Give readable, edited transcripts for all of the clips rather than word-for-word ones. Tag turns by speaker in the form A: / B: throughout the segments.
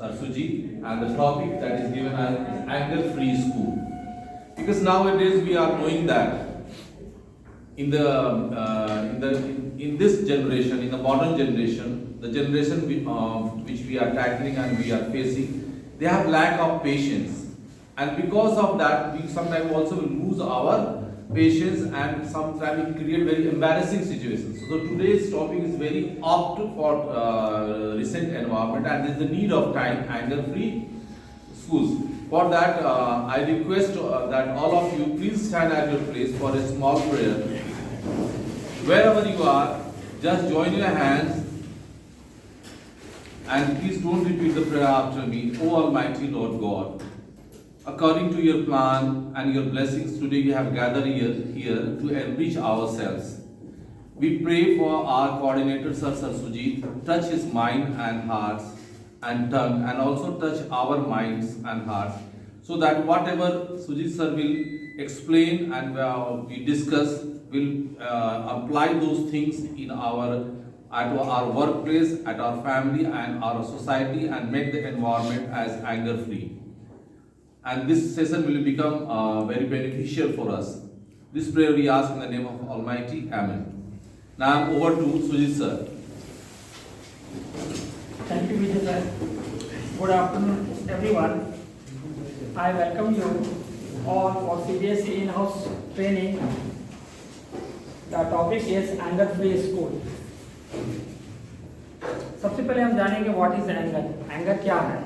A: Sujit, and the topic that is given as is anger-free school. Because nowadays we are knowing that in this generation, in the modern generation, the generation which we are tackling and we are facing, they have lack of patience, and because of that, we sometimes also lose our patience, and sometimes it create very embarrassing situations. So today's topic is very apt for recent environment, and there is the need of time anger-free schools. For that, I request that all of you please stand at your place for a small prayer. Wherever you are, just join your hands and please don't repeat the prayer after me. O Almighty Lord God, according to your plan and your blessings, today we have gathered here to enrich ourselves. We pray for our coordinator, Sir Sujit, touch his mind and hearts and tongue, and also touch our minds and hearts, so that whatever Sujit Sir will explain and we discuss will apply those things in at our workplace, at our family and our society, and make the environment as anger free. And this session will become very beneficial for us. This prayer we ask in the name of Almighty. Amen. Now over to Sujit Sir.
B: Thank you, Vijay sir. Good afternoon, everyone. I welcome you all for CBSE in-house training. The topic is anger-free school. सबसे पहले हम जानेंगे what is anger. Anger क्या है?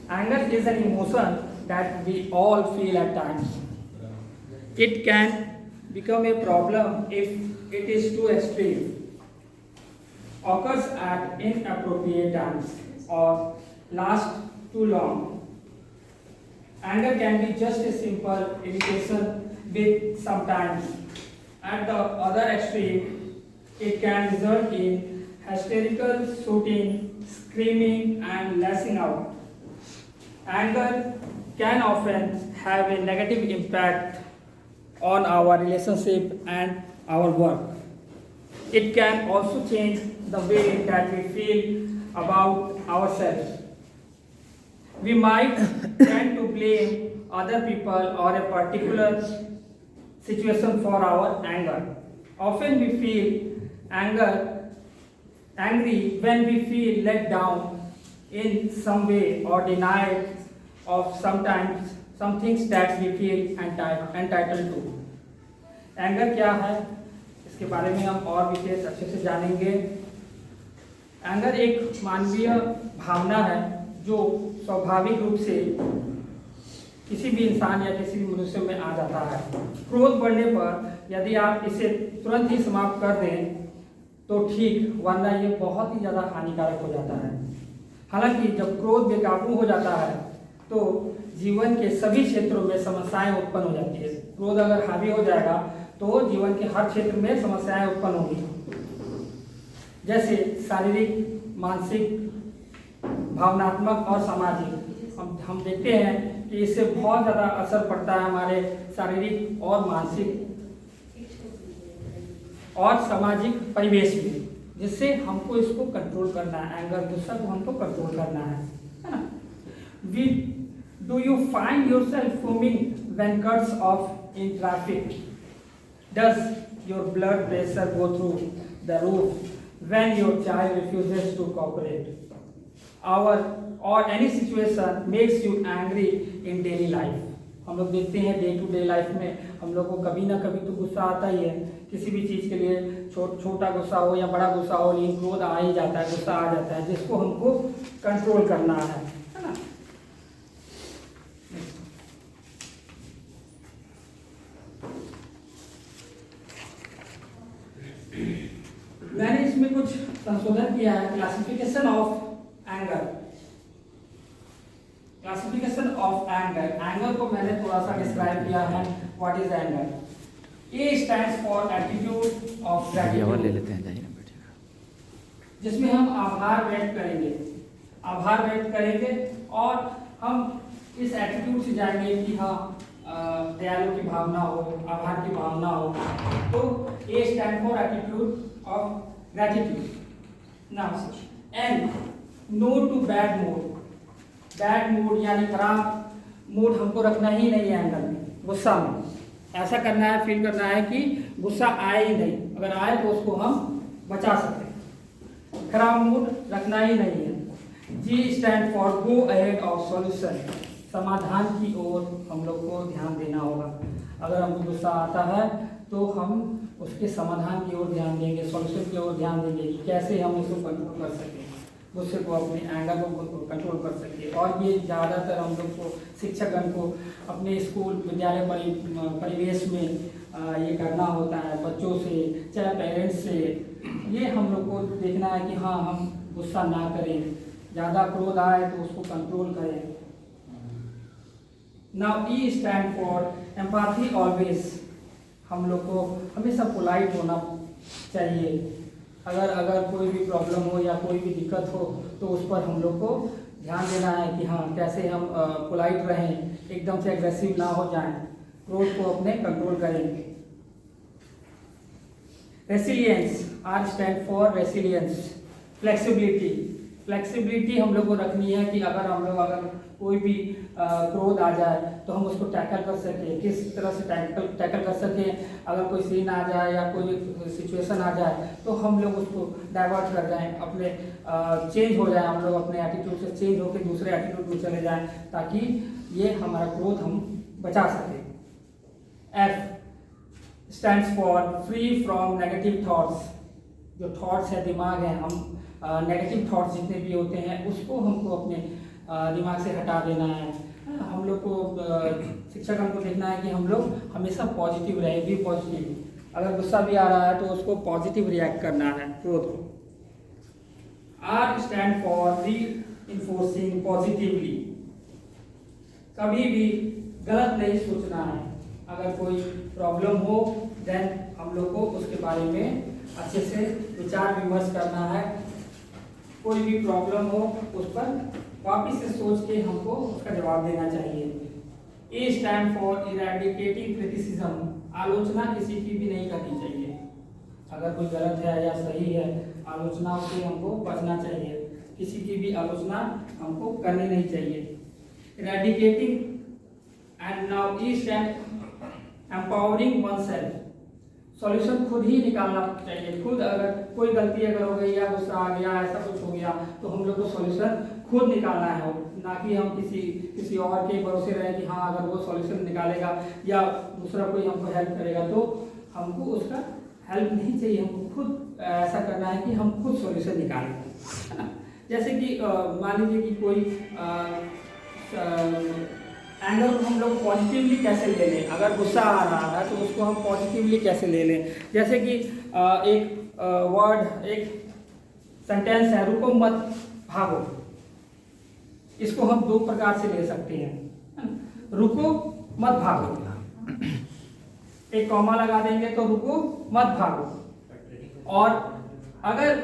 B: Anger is an emotion that we all feel at times. It can become a problem if it is too extreme, occurs at inappropriate times, or lasts too long. Anger can be just a simple irritation with sometimes. At the other extreme, it can result in hysterical shouting, screaming, and lashing out. Anger can often have a negative impact on our relationship and our work. It can also change the way that we feel about ourselves. We might tend to blame other people or a particular situation for our anger. Often we feel angry when we feel let down in some way or denied of sometimes some things that we feel entitled to. Anger क्या है, इसके बारे में हम और विशेष अच्छे से जानेंगे. एंगर एक मानवीय भावना है जो स्वाभाविक रूप से किसी भी इंसान या किसी भी मनुष्य में आ जाता है. क्रोध बढ़ने पर यदि आप इसे तुरंत ही समाप्त कर दें तो ठीक, वरना ये बहुत ही ज़्यादा हानिकारक हो जाता है. हालांकि जब क्रोध बेकाबू हो जाता है तो जीवन के सभी क्षेत्रों में समस्याएं उत्पन्न हो जाती है. क्रोध अगर हावी हो जाएगा तो जीवन के हर क्षेत्र में समस्याएं उत्पन्न होंगी, जैसे शारीरिक, मानसिक, भावनात्मक और सामाजिक. हम देखते हैं कि इससे बहुत ज़्यादा असर पड़ता है हमारे शारीरिक और मानसिक और सामाजिक परिवेश में, जिससे हमको इसको कंट्रोल करना है. एंगर, गुस्सा को हमको कंट्रोल करना है ना. Do you find yourself foaming when cuts off in traffic? Does your blood pressure go through the roof when your child refuses to cooperate? Or any situation makes you angry in daily life? हम लोग देखते हैं day to day life में हम लोग को कभी ना कभी तो गुस्सा आता ही है. किसी भी चीज़ के लिए छोटा गुस्सा हो या बड़ा गुस्सा हो, लेकिन क्रोध आ ही जाता है, गुस्सा आ जाता है, जिसको हमको कंट्रोल करना है ना. मैंने इसमें कुछ संशोधन किया है. Classification of anger. Classification of anger. Anger को मैंने थोड़ा सा डिस्क्राइब किया है. What is anger? A stands for attitude of gratitude, जिसमें हम आभार व्यक्त करेंगे और हम इस एटीट्यूड से जाएंगे कि हाँ, दयालु की भावना हो, आभार की भावना हो. तो A stand for attitude of gratitude. Now, N no to bad mood. Bad mood यानी खराब मूड हमको रखना ही नहीं है एंगर में, गुस्सा में। ऐसा करना है, फील करना है कि गुस्सा आए ही नहीं, अगर आए तो उसको हम बचा सकते। खराब मूड रखना ही नहीं है। G stand for go ahead of solution, समाधान की ओर हम लोग को ध्यान देना होगा। अगर हमको गुस्सा आता है तो हम उसके समाधान की ओर ध्यान देंगे, सॉल्यूशन की ओर ध्यान देंगे कि कैसे हम उसको कंट्रोल कर सकें, गुस्से को, अपने एंगर को कंट्रोल कर सके। और ये ज़्यादातर हम लोग को, शिक्षकगण को अपने स्कूल विद्यालय परिवेश में ये करना होता है, बच्चों से चाहे पेरेंट्स से। ये हम लोग को देखना है कि हाँ, हम गुस्सा ना करें, ज़्यादा क्रोध आए तो उसको कंट्रोल करें। Now E stand for empathy always, हम लोग को हमेशा पोलाइट होना चाहिए। अगर कोई भी प्रॉब्लम हो या कोई भी दिक्कत हो तो उस पर हम लोग को ध्यान देना है कि हाँ, कैसे हम पोलाइट रहें, एकदम से एग्रेसिव ना हो जाएं, क्रोध को अपने कंट्रोल करें। Resilience, R stand for resilience, flexibility. Flexibility हम लोग को रखनी है कि अगर कोई भी क्रोध आ जाए तो हम उसको टैकल कर सकें, किस तरह से टैकल कर सकें। अगर कोई सीन आ जाए या कोई सिचुएशन आ जाए तो हम लोग उसको डाइवर्ट कर जाएं, अपने चेंज हो जाए, हम लोग अपने एटीट्यूड से चेंज होकर दूसरे एटीट्यूड में चले जाएं, ताकि ये हमारा क्रोध हम बचा सकें। F stands for free from negative thoughts. जो थॉट्स है, दिमाग है, हम नेगेटिव थॉट्स जितने भी होते हैं उसको हमको अपने दिमाग से हटा देना है। हम लोग को शिक्षक हमको देखना है कि हम लोग हमेशा पॉजिटिव रहे, भी पॉजिटिव। अगर गुस्सा भी आ रहा है तो उसको पॉजिटिव रिएक्ट करना है, क्रोध को। R stand for reinforcing positively, कभी भी गलत नहीं सोचना है। अगर कोई प्रॉब्लम हो देन हम लोग को उसके बारे में अच्छे से विचार विमर्श करना है। कोई भी प्रॉब्लम हो उस पर वापिस से सोच के हमको उसका जवाब देना चाहिए। ए स्टैंड फॉर इरेडिकेटिंग क्रिटिसिज्म, आलोचना किसी की भी नहीं करनी चाहिए। अगर कोई गलत है या सही है, आलोचना से हमको बचना चाहिए, किसी की भी आलोचना हमको करनी नहीं चाहिए। Eradicating and now E stand empowering one self, solution खुद ही निकालना चाहिए। खुद अगर कोई गलती अगर हो गई या गुस्सा आ गया, ऐसा कुछ हो गया, तो हम लोग को सॉल्यूशन खुद निकालना है, ना कि हम किसी और के भरोसे रहे कि हाँ, अगर वो सॉल्यूशन निकालेगा या दूसरा कोई हमको हेल्प करेगा, तो हमको उसका हेल्प नहीं चाहिए। हमको खुद ऐसा करना है कि हम खुद सॉल्यूशन निकालें, है ना। जैसे कि मान लीजिए कि कोई एंगर को हम लोग पॉजिटिवली कैसे ले लें। अगर गुस्सा आ रहा है तो उसको हम पॉजिटिवली कैसे ले लें। जैसे कि एक वर्ड, एक सेंटेंस है, रुको मत भागो। इसको हम दो प्रकार से ले सकते हैं, रुको मत भागो, एक कॉमा लगा देंगे तो रुको मत भागो। और अगर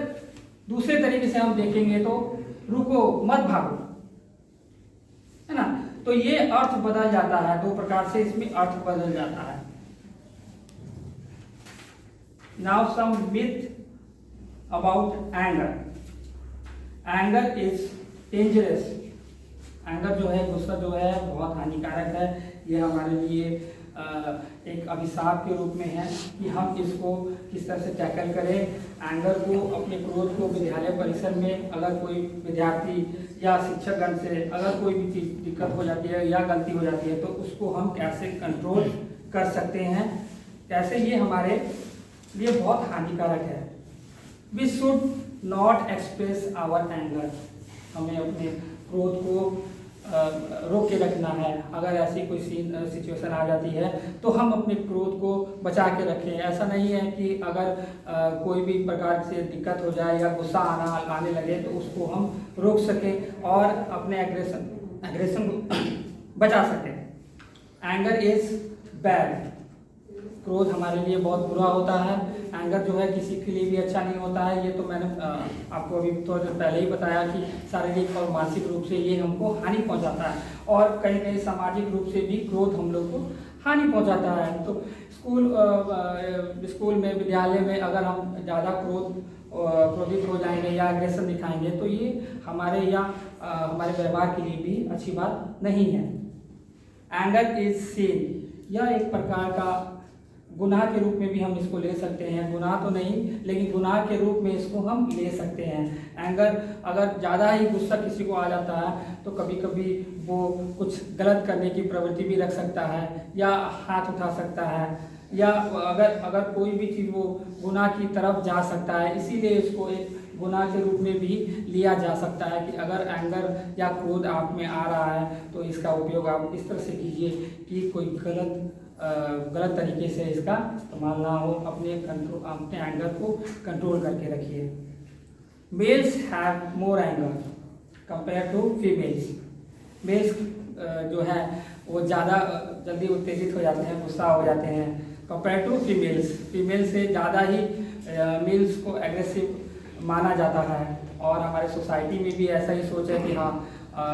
B: दूसरे तरीके से हम देखेंगे तो रुको मत भागो, है ना। तो ये अर्थ बदल जाता है, दो प्रकार से इसमें अर्थ बदल जाता है। Now some myth about anger. Anger is dangerous. Anger जो है, गुस्सा जो है, बहुत हानिकारक है। ये हमारे लिए एक अभिशाप के रूप में है कि हम इसको किस तरह से टैकल करें। एंगर को, अपने क्रोध को विद्यालय परिसर में अगर कोई विद्यार्थी या शिक्षकगण से अगर कोई भी चीज़ दिक्कत हो जाती है या गलती हो जाती है तो उसको हम कैसे कंट्रोल कर सकते हैं, कैसे, ये हमारे लिए बहुत हानिकारक है। We should not express our anger. हमें अपने क्रोध को रोक के रखना है। अगर ऐसी कोई सिचुएशन आ जाती है तो हम अपने क्रोध को बचा के रखें। ऐसा नहीं है कि अगर कोई भी प्रकार से दिक्कत हो जाए या गुस्सा आने लगे तो उसको हम रोक सकें और अपने एग्रेशन को बचा सकें। Anger is bad. क्रोध हमारे लिए बहुत बुरा होता है। एंगर जो है किसी के लिए भी अच्छा नहीं होता है। ये तो मैंने आपको अभी थोड़ी देर पहले ही बताया कि शारीरिक और मानसिक रूप से ये हमको हानि पहुंचाता है, और कहीं कहीं सामाजिक रूप से भी क्रोध हम लोग को हानि पहुंचाता है। तो स्कूल में, विद्यालय में अगर हम ज़्यादा क्रोध क्रोधित हो जाएंगे या एग्रेशन दिखाएंगे, तो ये हमारे हमारे व्यवहार के लिए भी अच्छी बात नहीं है। एंगर इज सीन, यह एक प्रकार का गुनाह के रूप में भी हम इसको ले सकते हैं। गुनाह तो नहीं, लेकिन गुनाह के रूप में इसको हम ले सकते हैं। एंगर, अगर ज़्यादा ही गुस्सा किसी को आ जाता है तो कभी कभी वो कुछ गलत करने की प्रवृत्ति भी रख सकता है या हाथ उठा सकता है, या अगर कोई भी चीज़ वो गुनाह की तरफ जा सकता है। इसीलिए इसको एक गुनाह के रूप में भी लिया जा सकता है कि अगर एंगर या क्रोध आप में आ रहा है तो इसका उपयोग आप इस तरह से कीजिए कि कोई गलत तरीके से इसका इस्तेमाल ना हो। अपने एंगर को कंट्रोल करके रखिए। Males have more anger compare to females. Males जो है वो ज़्यादा जल्दी उत्तेजित हो जाते हैं, गुस्सा हो जाते हैं कंपेयर टू फीमेल्स। फीमेल से ज़्यादा ही मेल्स को एग्रेसिव माना जाता है, और हमारे सोसाइटी में भी ऐसा ही सोच है कि हाँ,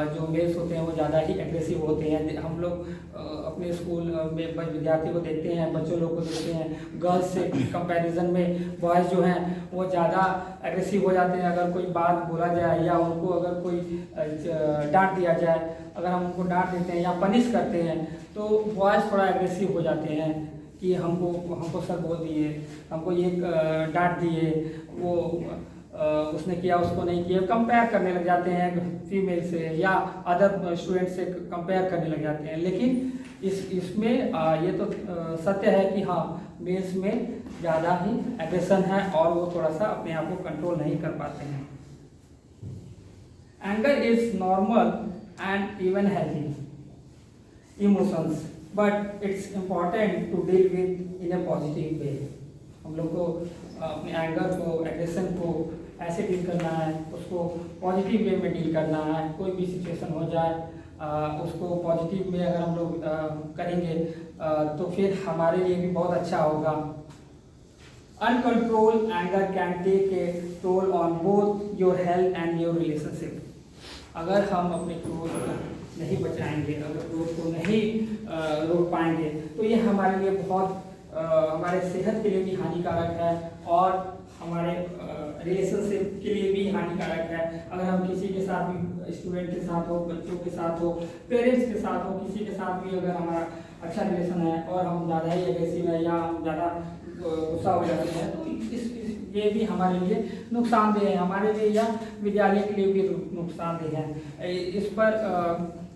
B: जो मेल्स होते हैं वो ज़्यादा ही एग्रेसिव होते हैं। हम लोग अपने स्कूल में विद्यार्थी को देखते हैं, बच्चों लोग को देखते हैं, गर्ल्स से कंपैरिजन में बॉयज़ जो हैं वो ज़्यादा एग्रेसिव हो जाते हैं। अगर कोई बात बोला जाए या उनको अगर कोई डांट दिया जाए, अगर हम उनको डांट देते हैं या पनिश करते हैं तो बॉयज़ थोड़ा एग्रेसिव हो जाते हैं कि हमको सर बोल दिए, हमको ये डांट दिए, वो उसने किया उसको नहीं किया, कंपेयर करने लग जाते हैं फीमेल से या अदर स्टूडेंट से कंपेयर करने लग जाते हैं। लेकिन इसमें ये तो सत्य है कि हाँ, मेल्स में ज़्यादा ही एग्रेशन है और वो थोड़ा सा अपने आप को कंट्रोल नहीं कर पाते हैं। Anger is normal and even healthy emotions, but it's important to deal with in a positive way. हम लोग को अपने एंगर को, एग्रेशन को ऐसे डील करना है, उसको पॉजिटिव वे में डील करना है। कोई भी सिचुएशन हो जाए उसको पॉजिटिव में अगर हम लोग करेंगे तो फिर हमारे लिए भी बहुत अच्छा होगा। Uncontrolled anger can take a toll on both your health and your relationship. अगर हम अपने क्रोध को नहीं बचाएंगे, अगर क्रोध को नहीं रोक पाएंगे तो ये हमारे लिए बहुत हमारे सेहत के लिए भी हानिकारक है और हमारे रिलेशनशिप के लिए भी हानिकारक है। अगर हम किसी के साथ भी, स्टूडेंट के साथ हो, बच्चों के साथ हो, पेरेंट्स के साथ हो, किसी के साथ भी अगर हमारा अच्छा रिलेशन है और हम ज़्यादा ही एग्रेसिव है या हम ज़्यादा गुस्सा हो जाते हैं तो ये भी हमारे लिए नुकसानदेह है, हमारे लिए या विद्यालय के लिए भी नुकसानदेह है। इस पर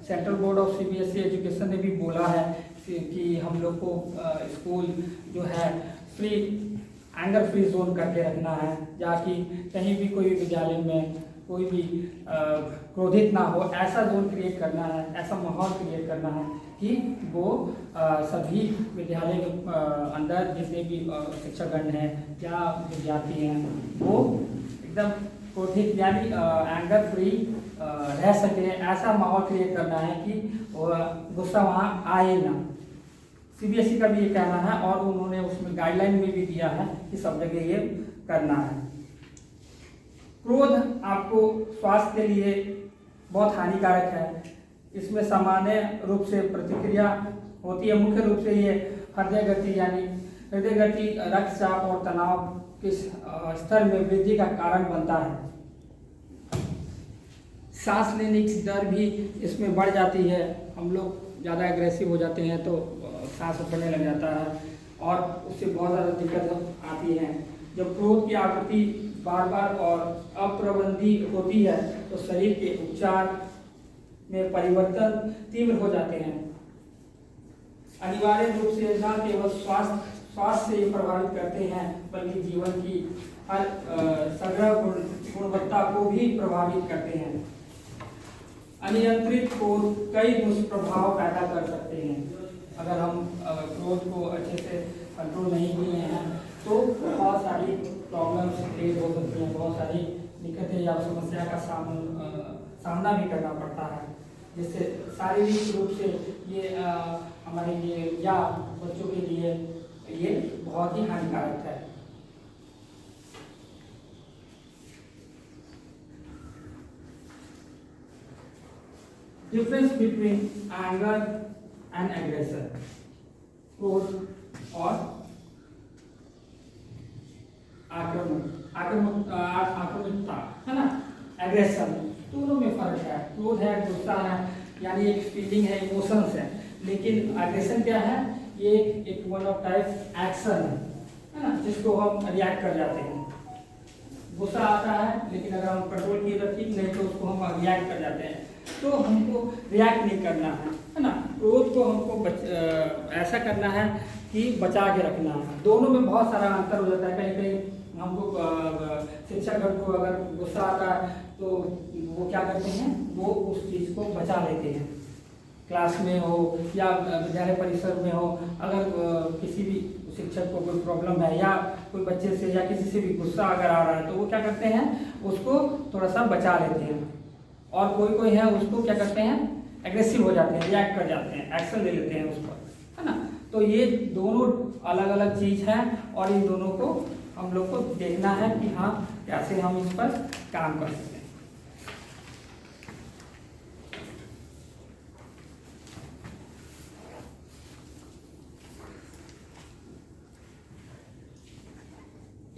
B: central board of CBSE education ने भी बोला है कि हम लोग को स्कूल जो है एंगर फ्री जोन करके रखना है, जाकि कहीं भी कोई भी विद्यालय में कोई भी क्रोधित ना हो, ऐसा जोन क्रिएट करना है, ऐसा माहौल क्रिएट करना है कि वो सभी विद्यालय के अंदर जितने भी शिक्षकगण हैं या विद्यार्थी हैं वो एकदम क्रोधित यानी एंगर फ्री रह सके। ऐसा माहौल क्रिएट करना है कि गुस्सा वहाँ आए ना। CBSE का भी ये कहना है और उन्होंने उसमें गाइडलाइन में भी दिया है कि सब जगह ये करना है। क्रोध आपको स्वास्थ्य के लिए बहुत हानिकारक है। इसमें सामान्य रूप से प्रतिक्रिया होती है, मुख्य रूप से ये हृदय गति यानी हृदय गति, रक्तचाप और तनाव के स्तर में वृद्धि का कारण बनता है। सांस लेने की दर भी इसमें बढ़ जाती है। हम लोग ज़्यादा एग्रेसिव हो जाते हैं तो सांस उखड़ने लग जाता है और उससे बहुत ज़्यादा दिक्कत आती है। जब क्रोध की आवृत्ति बार बार और अप्रबंधी होती है तो शरीर के उपचार में परिवर्तन तीव्र हो जाते हैं। अनिवार्य रूप से न केवल स्वास्थ्य से प्रभावित करते हैं बल्कि जीवन की हर समग्र गुणवत्ता को भी प्रभावित करते हैं। अनियंत्रित क्रोध कई दुष्प्रभाव पैदा कर सकते हैं। अगर हम क्रोध को अच्छे से कंट्रोल नहीं किए हैं तो बहुत सारी प्रॉब्लम्स क्रिएट हो सकती हैं, बहुत सारी दिक्कतें या समस्या का सामना भी करना पड़ता है, जिससे शारीरिक रूप से ये हमारे लिए या बच्चों के लिए ये बहुत ही हानिकारक है। Difference between anger and aggression, क्रोध और आक्रमण। आक्रामकता, है ना, एग्रेशन, दोनों में फर्क है। क्रोध है, गुस्सा है, यानी एक फीलिंग है, इमोशंस है। लेकिन एग्रेशन क्या है? ये एक वन ऑफ टाइप एक्शन है ना, जिसको हम रिएक्ट कर जाते हैं। गुस्सा आता है, लेकिन अगर हम कंट्रोल किए तो ठीक, नहीं तो उसको हम रिएक्ट कर जाते हैं। तो हमको रिएक्ट नहीं करना है ना। क्रोध को हमको ऐसा करना है कि बचा के रखना है। दोनों में बहुत सारा अंतर हो जाता है। कहीं कहीं हमको शिक्षकगण को अगर गुस्सा आता है तो वो क्या करते हैं, वो उस चीज़ को बचा लेते हैं। क्लास में हो या विद्यालय परिसर में हो, अगर किसी भी शिक्षक को कोई प्रॉब्लम है या कोई बच्चे से या किसी से भी गुस्सा अगर आ रहा है तो वो क्या करते हैं, उसको थोड़ा सा बचा लेते हैं। और कोई कोई है उसको क्या करते हैं, एग्रेसिव हो जाते हैं, रिएक्ट कर जाते हैं, एक्शन ले लेते हैं उस पर, है ना। तो ये दोनों अलग अलग चीज़ है और इन दोनों को हम लोग को देखना है कि हाँ कैसे हम इस पर काम कर सकते हैं।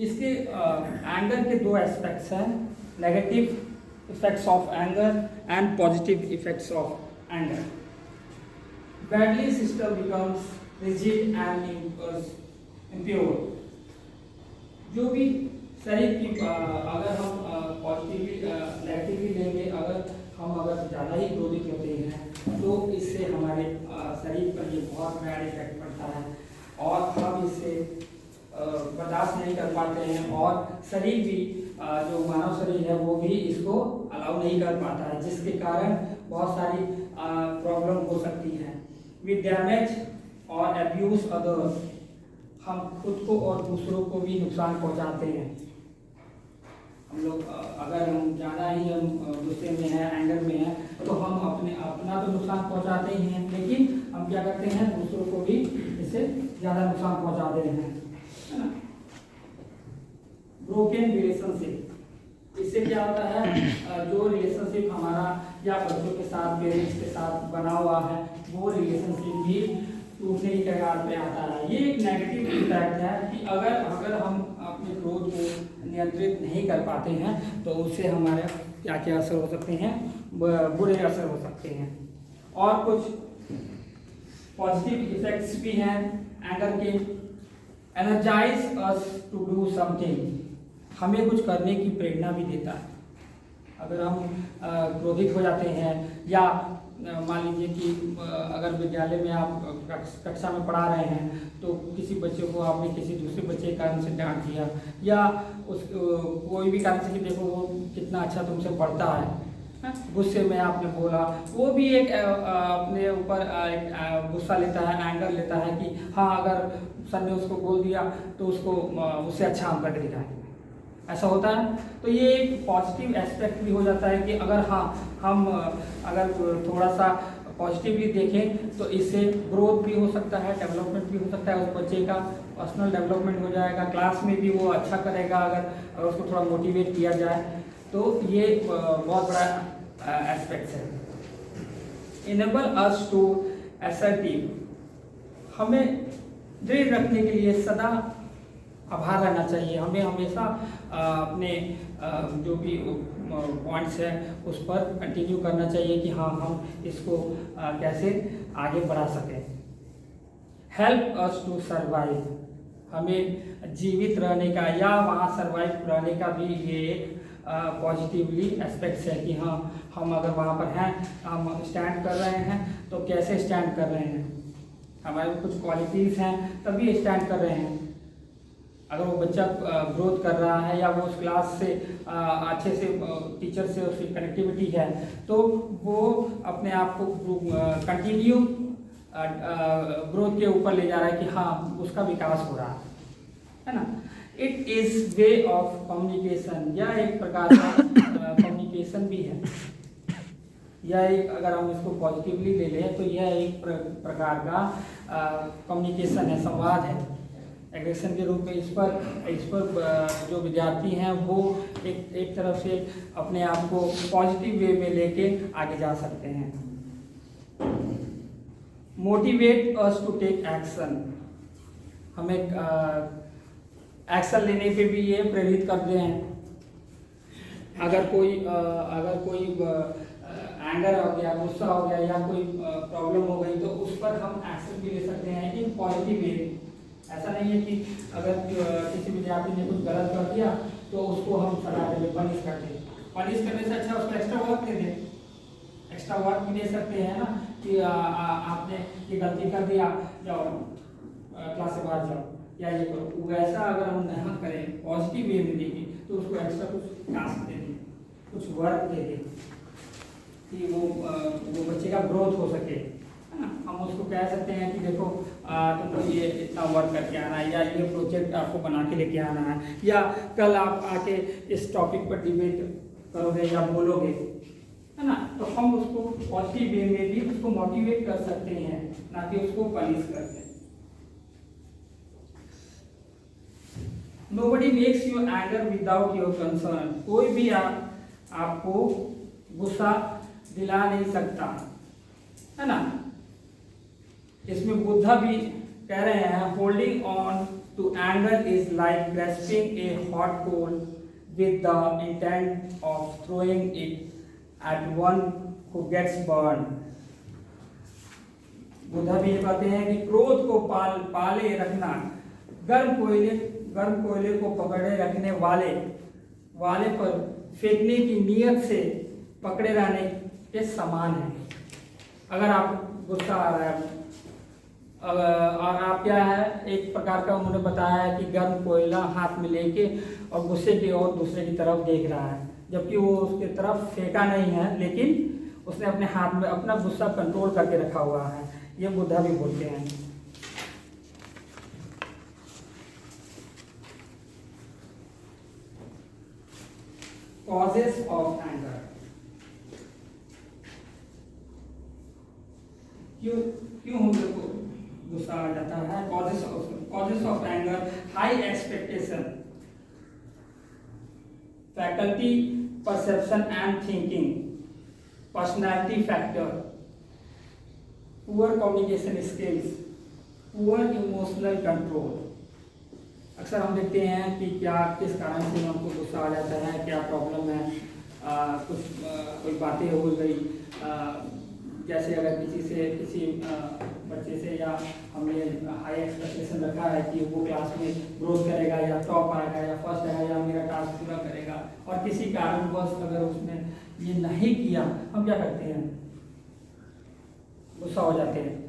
B: इसके एंगर के दो एस्पेक्ट्स हैं, negative effects of anger and positive effects of anger. Badly system becomes rigid and impure. जो भी शरीर की अगर हम पॉजिटिवली नेगेटिवली लेंगे, अगर ज़्यादा ही क्रोधित होते हैं तो इससे हमारे शरीर पर ये बहुत बैड इफेक्ट पड़ता है और हम इससे बर्दाश्त नहीं कर पाते हैं और शरीर भी जो मानव शरीर है वो भी इसको अलाउ नहीं कर पाता है, जिसके कारण बहुत सारी प्रॉब्लम हो सकती है। वी डैमेज और अब्यूज अदर्स। हम खुद को और दूसरों को भी नुकसान पहुंचाते हैं। हम लोग अगर हम ज़्यादा ही हम गुस्से में हैं, एंगर में हैं, तो हम अपना तो नुकसान पहुंचाते ही हैं, लेकिन हम क्या करते हैं, दूसरों को भी इससे ज़्यादा नुकसान पहुंचा दे रहे हैं। ब्रोकन रिलेशनशिप, इससे क्या होता है, जो रिलेशनशिप हमारा या बच्चों के साथ, पेरेंट्स के साथ बना हुआ है, वो रिलेशनशिप भी टूटने की कगार पे आता है। ये एक नेगेटिव इम्पैक्ट है कि अगर हम अपने क्रोध को नियंत्रित नहीं कर पाते हैं तो उससे हमारे क्या क्या असर हो सकते हैं, बुरे असर हो सकते हैं। और कुछ पॉजिटिव इफेक्ट्स भी हैं एंगर के। Energize us to do something, हमें कुछ करने की प्रेरणा भी देता है। अगर हम क्रोधित हो जाते हैं या मान लीजिए कि अगर विद्यालय में आप कक्षा में पढ़ा रहे हैं तो किसी बच्चे को आपने किसी दूसरे बच्चे के कारण से डांट दिया या कोई भी कारण से कि देखो वो कितना अच्छा तुमसे पढ़ता है, गुस्से में आपने बोला, वो भी एक अपने ऊपर गुस्सा लेता है, एंगर लेता है कि हाँ अगर सर ने उसको बोल दिया तो उसको उससे अच्छा हम करके दिखाएंगे, ऐसा होता है। तो ये एक पॉजिटिव एस्पेक्ट भी हो जाता है कि अगर हाँ हम अगर थोड़ा सा पॉजिटिवली देखें तो इससे ग्रोथ भी हो सकता है, डेवलपमेंट भी हो सकता है, उस बच्चे का पर्सनल डेवलपमेंट हो जाएगा, क्लास में भी वो अच्छा करेगा अगर उसको थोड़ा मोटिवेट किया जाए। तो ये बहुत बड़ा एस्पेक्ट है। इनेबल अस टू असर्टिव, हमें दृढ़ रखने के लिए सदा आभार रहना चाहिए। हमें हमेशा अपने जो भी पॉइंट्स हैं उस पर कंटिन्यू करना चाहिए कि हाँ हम इसको कैसे आगे बढ़ा सकें। हेल्प अस टू सर्वाइव, हमें जीवित रहने का या वहाँ सर्वाइव रहने का भी ये एक पॉजिटिवली एस्पेक्ट्स है कि हाँ हम अगर वहाँ पर हैं, हम स्टैंड कर रहे हैं तो कैसे स्टैंड कर रहे हैं, हमारे कुछ क्वालिटीज़ हैं तभी स्टैंड कर रहे हैं। अगर वो बच्चा ग्रोथ कर रहा है या वो उस क्लास से अच्छे से टीचर से उसकी कनेक्टिविटी है तो वो अपने आप को कंटिन्यू ग्रोथ के ऊपर ले जा रहा है कि हाँ उसका विकास हो रहा है ना। It is way of communication, यह एक प्रकार का कम्युनिकेशन भी है। यह एक, अगर हम इसको पॉजिटिवली ले लें तो यह एक प्रकार का कम्युनिकेशन है, संवाद है। एग्रेशन के रूप में इस पर जो विद्यार्थी हैं वो एक तरफ से अपने आप को पॉजिटिव वे में लेके आगे जा सकते हैं। Motivate us to take action, हमें एक्शन लेने पे भी ये प्रेरित करते हैं। अगर कोई एंगर हो गया, गुस्सा हो गया या कोई प्रॉब्लम हो गई तो उस पर हम एक्शन भी ले सकते हैं इन पॉजिटिव वे। ऐसा नहीं है कि अगर किसी विद्यार्थी ने कुछ गलत कर दिया तो उसको हम सजा देंगे, पनिश कर दें। पनिश करने से अच्छा उसको एक्स्ट्रा वर्क दे दें। एक्स्ट्रा वर्क भी दे सकते हैं ना कि आपने ये गलती कर दिया, जाओ क्लास से बाहर जाओ या ये करो। वैसा अगर हम नहीं करें, पॉजिटिव वे में देखें तो उसको एक्स्ट्रा कुछ टास्क दे दें, कुछ वर्क दे दें कि वो बच्चे का ग्रोथ हो सके, है ना। हम उसको कह सकते हैं कि देखो तुमको ये इतना वर्क करके आना है या ये प्रोजेक्ट आपको बना के लेके आना है, या कल आप आके इस टॉपिक पर डिबेट करोगे या बोलोगे, है ना। तो हम उसको पॉजिटिव वे में भी उसको मोटिवेट कर सकते हैं, ना कि उसको पनिश करते हैं। Nobody makes you anger without your concern। कोई भी आपको गुस्सा दिला नहीं सकता, है ना। इसमें बुद्धा भी कह रहे हैं, holding on to anger is like grasping a hot coal with the intent of throwing it at one who gets burn. Buddha भी ये कहते हैं कि क्रोध को पाले रखना गर्म कोयले को पकड़े रखने वाले पर फेंकने की नियत से पकड़े रहने के समान है। अगर आप गुस्सा आ रहा है और आप क्या है, एक प्रकार का उन्होंने बताया है कि गर्म कोयला हाथ में लेके और गुस्से की ओर दूसरे की तरफ देख रहा है, जबकि वो उसके तरफ फेंका नहीं है, लेकिन उसने अपने हाथ में अपना गुस्सा कंट्रोल करके रखा हुआ है। ये बुद्धा भी बोलते हैं। Causes of anger. क्यों हम लोग को गुस्सा आ जाता है? Causes of anger, high expectation, faculty perception and thinking, personality factor, poor communication skills, poor emotional control. अक्सर हम देखते हैं कि क्या किस कारण से हमको गुस्सा आ जाता है, क्या प्रॉब्लम है, कोई बातें हो गई, जैसे अगर किसी बच्चे से या हमने हाई एक्सपेक्टेशन रखा है कि वो क्लास में ग्रोथ करेगा या टॉप आएगा या फर्स्ट आएगा या मेरा टास्क पूरा करेगा, और किसी कारणवश अगर उसने ये नहीं किया, हम क्या करते हैं? गुस्सा हो जाते हैं।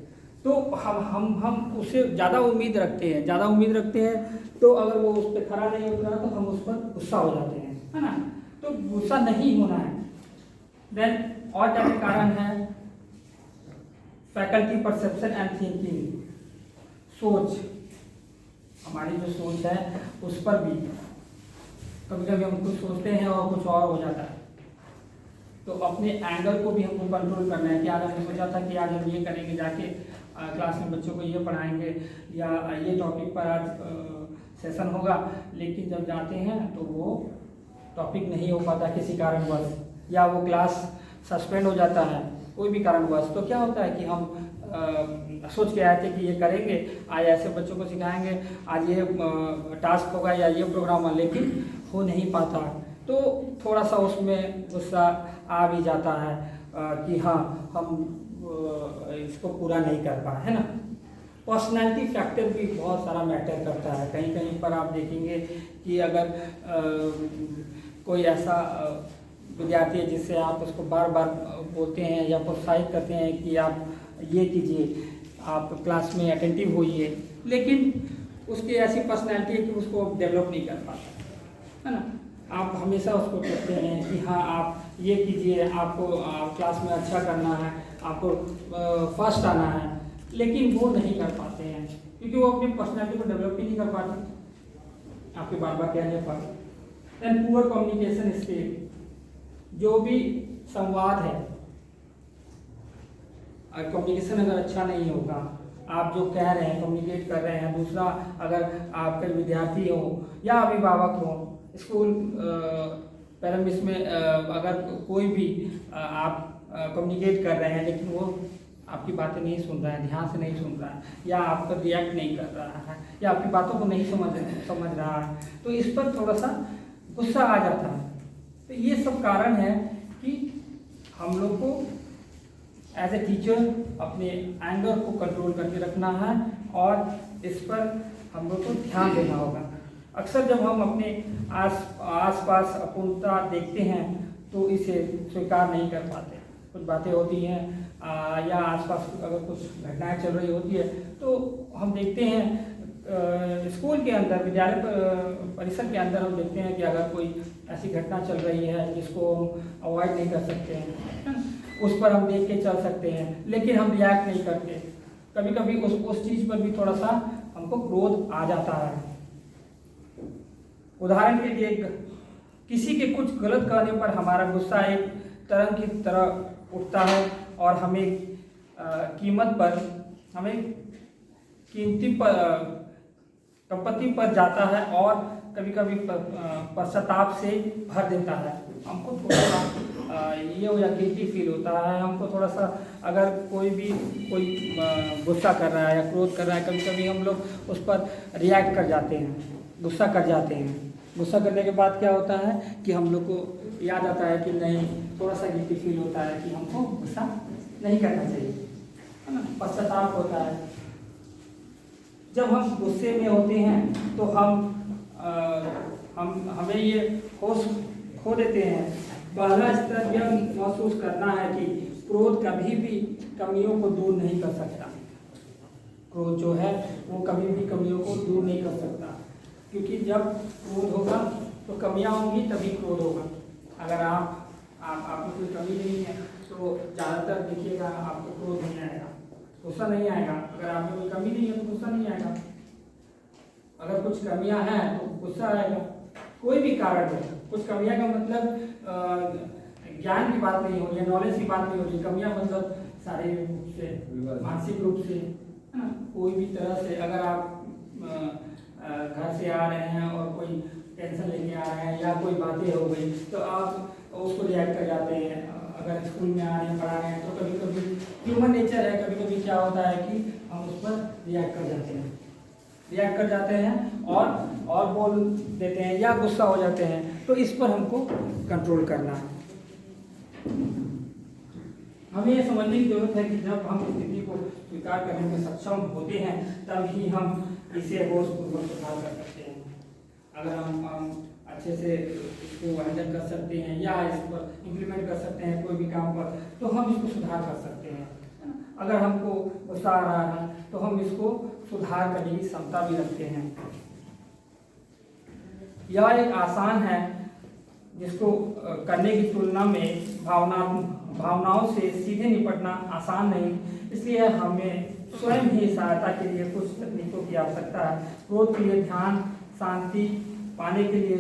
B: तो हम उससे ज़्यादा उम्मीद रखते हैं, तो अगर वो उस पर खरा नहीं उतरा तो हम उस पर गुस्सा हो जाते हैं, है ना। तो गुस्सा नहीं होना है। देन और क्या कारण है? फैकल्टी परसेप्शन एंड थिंकिंग, सोच, हमारी जो सोच है उस पर भी कभी कभी हम कुछ सोचते हैं और कुछ और हो जाता है। तो अपने एंगर को भी हमको कंट्रोल करना है कि आज हमने सोचा था कि आज हम ये करेंगे, जाके क्लास में बच्चों को ये पढ़ाएंगे या ये टॉपिक पर आज सेशन होगा, लेकिन जब जाते हैं तो वो टॉपिक नहीं हो पाता किसी कारणवश, या वो क्लास सस्पेंड हो जाता है कोई भी कारणवश। तो क्या होता है कि हम सोच के आए थे कि ये करेंगे, आज ऐसे बच्चों को सिखाएंगे, आज ये टास्क होगा या ये प्रोग्राम होगा, लेकिन हो नहीं पाता। तो थोड़ा सा उसमें गुस्सा आ भी जाता है कि हाँ हम इसको पूरा नहीं कर पाए, है ना। पर्सनैलिटी फैक्टर भी बहुत सारा मैटर करता है। कहीं कहीं पर आप देखेंगे कि अगर कोई ऐसा विद्यार्थी है जिससे आप उसको बार बार बोलते हैं या प्रोत्साहित करते हैं कि आप ये कीजिए, आप क्लास में अटेंटिव होइए, लेकिन उसकी ऐसी पर्सनैलिटी है कि उसको डेवलप नहीं कर पाता, है ना। आप हमेशा उसको कहते हैं कि हाँ आप ये कीजिए, आपको क्लास में अच्छा करना है, आपको फर्स्ट आना है, लेकिन वो नहीं कर पाते हैं क्योंकि वो अपनी पर्सनैलिटी को डेवलप ही नहीं कर पाते आपके बार बार कहने पर। देन पुअर कम्युनिकेशन स्किल, जो भी संवाद है, कम्युनिकेशन अगर अच्छा नहीं होगा, आप जो कह रहे हैं, कम्युनिकेट कर रहे हैं, दूसरा अगर आपके विद्यार्थी हो या अभिभावक हो, स्कूल पैरामिस में अगर कोई भी आप कम्युनिकेट कर रहे हैं लेकिन वो आपकी बातें नहीं सुन रहा है, ध्यान से नहीं सुन रहा है, या आप पर रिएक्ट नहीं कर रहा है, या आपकी बातों को नहीं समझ रहा है, तो इस पर थोड़ा सा गुस्सा आ जाता है। तो ये सब कारण है कि हम लोग को एज ए टीचर अपने एंगर को कंट्रोल करके रखना है और इस पर हम लोग को ध्यान देना होगा। अक्सर जब हम अपने आस पास अपूर्णता देखते हैं तो इसे स्वीकार नहीं कर पाते। कुछ बातें होती हैं या आसपास अगर कुछ घटनाएं चल रही होती है तो हम देखते हैं स्कूल के अंदर, विद्यालय परिसर के अंदर हम देखते हैं कि अगर कोई ऐसी घटना चल रही है जिसको हम अवॉइड नहीं कर सकते हैं, उस पर हम देख के चल सकते हैं, लेकिन हम रिएक्ट नहीं करते। कभी कभी उस चीज़ पर भी थोड़ा सा हमको क्रोध आ जाता है। उदाहरण के लिए किसी के कुछ गलत करने पर हमारा गुस्सा एक तरंग की तरह उठता है और हमें कीमती संपत्ति पर जाता है और कभी कभी पश्चाताप से भर देता है। हमको थोड़ा सा ये हो या गिल्टी फील होता है। हमको थोड़ा सा अगर कोई गुस्सा कर रहा है या क्रोध कर रहा है, कभी कभी हम लोग उस पर रिएक्ट कर जाते हैं, गुस्सा कर जाते हैं। गुस्सा करने के बाद क्या होता है कि हम लोग को याद आता है कि नहीं, थोड़ा सा गिल्टी फील होता है कि हमको गुस्सा नहीं करना चाहिए, है ना, पश्चाताप होता है। जब हम गुस्से में होते हैं तो हमें ये होश खो देते हैं। पहला स्तर यह महसूस करना है कि क्रोध कभी भी कमियों को दूर नहीं कर सकता। क्रोध जो है वो कभी भी कमियों को दूर नहीं कर सकता, क्योंकि जब क्रोध होगा तो कमियां होंगी तभी क्रोध होगा। अगर आप में कोई कमी नहीं है तो ज़्यादातर देखिएगा आपको क्रोध नहीं आएगा, गुस्सा नहीं आएगा। अगर आप में कोई कमी नहीं है तो गुस्सा नहीं आएगा। अगर कुछ कमियां हैं तो गुस्सा आएगा। कोई भी कारण है, कुछ कमियां का मतलब ज्ञान की बात नहीं हो रही है, नॉलेज की बात नहीं हो रही। कमियां मतलब शारीरिक रूप से, मानसिक रूप से, है ना, कोई भी तरह से। अगर आप घर से आ रहे हैं और कोई टेंशन लेके आ रहे हैं या कोई बातें हो गई तो आप उसको रिएक्ट कर जाते हैं। अगर स्कूल में आ रहे हैं, पढ़ा रहे हैं, तो कभी कभी ह्यूमन नेचर है, कभी कभी क्या होता है कि हम उस पर रिएक्ट कर जाते हैं और बोल देते हैं या गुस्सा हो जाते हैं। तो इस पर हमको कंट्रोल करना है। हमें ये समझने की जरूरत है कि जब हम स्थिति को स्वीकार करने में सक्षम होते हैं तब ही हम इसे होशपूर्वक सुधार कर सकते हैं। अगर हम अच्छे से इसको हैंडल कर सकते हैं या इस पर इम्प्लीमेंट कर सकते हैं कोई भी काम पर, तो हम इसको सुधार कर सकते हैं। अगर हमको गुस्सा आ रहा है तो हम इसको सुधार करने की क्षमता भी रखते हैं। यह एक आसान है जिसको करने की तुलना में भावनाओं से सीधे निपटना आसान नहीं। इसलिए हमें स्वयं ही सहायता के लिए कुछ तकनीकों की आवश्यकता है। क्रोध के लिए ध्यान, शांति पाने के लिए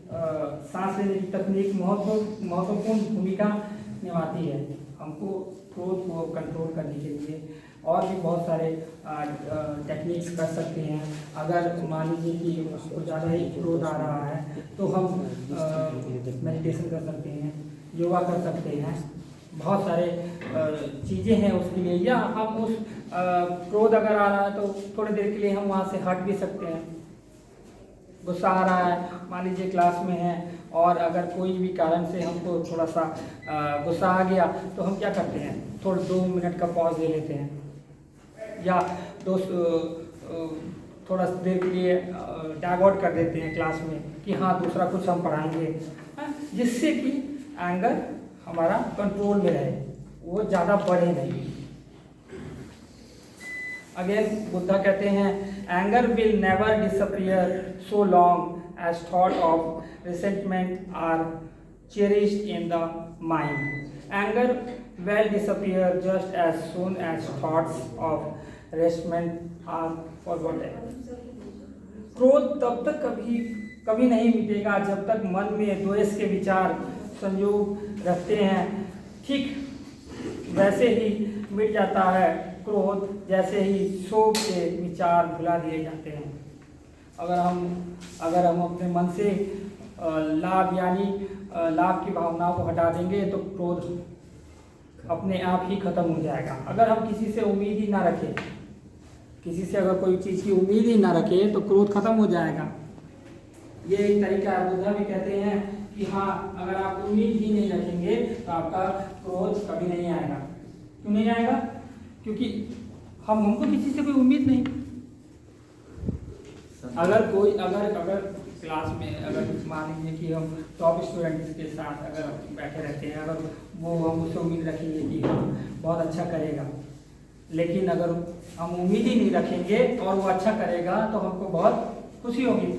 B: सांस लेने की तकनीक महत्वपूर्ण भूमिका निभाती है। हमको क्रोध को कंट्रोल करने के लिए और भी बहुत सारे टेक्निक्स कर सकते हैं। अगर मान लीजिए कि हमको ज़्यादा ही क्रोध आ रहा है तो हम मेडिटेशन कर सकते हैं, योगा कर सकते हैं। बहुत सारे चीज़ें हैं उसके लिए। या हम उस क्रोध अगर आ रहा है तो थोड़ी देर के लिए हम वहाँ से हट भी सकते हैं। गुस्सा आ रहा है, मान लीजिए क्लास में है और अगर कोई भी कारण से हमको थोड़ा सा गुस्सा आ गया तो हम क्या करते हैं, थोड़ा 2 मिनट का पॉज ले लेते हैं या थोड़ा देर के लिए टैग आउट कर देते हैं क्लास में कि हाँ दूसरा कुछ हम पढ़ाएंगे, जिससे कि एंगर हमारा कंट्रोल में रहे, वो ज़्यादा बढ़े नहीं। अगेन बुद्धा कहते हैं anger will never disappear so long as thought of resentment are cherished in the mind. Anger will disappear just as soon as thoughts of resentment are forgotten. क्रोध तब तक कभी नहीं मिटेगा जब तक मन में द्वेष के विचार संयोग रखते हैं। ठीक वैसे ही मिट जाता है क्रोध जैसे ही शोक के विचार भुला दिए जाते हैं। अगर हम अपने मन से लाभ यानी लाभ की भावनाओं को हटा देंगे तो क्रोध अपने आप ही खत्म हो जाएगा। अगर हम किसी से उम्मीद ही ना रखें, किसी से अगर कोई चीज़ की उम्मीद ही ना रखें तो क्रोध खत्म हो जाएगा। ये एक तरीका है। बुद्धा भी कहते हैं कि हाँ, अगर आप उम्मीद ही नहीं रखेंगे तो आपका क्रोध कभी नहीं आएगा। क्यों नहीं आएगा? क्योंकि हमको किसी से कोई उम्मीद नहीं। अगर क्लास में अगर मान लीजिए कि हम टॉप स्टूडेंट्स के साथ अगर बैठे रहते हैं, अगर वो हम उससे उम्मीद रखेंगे कि हाँ बहुत अच्छा करेगा, लेकिन अगर हम उम्मीद ही नहीं रखेंगे और वो अच्छा करेगा तो हमको बहुत खुशी होगी।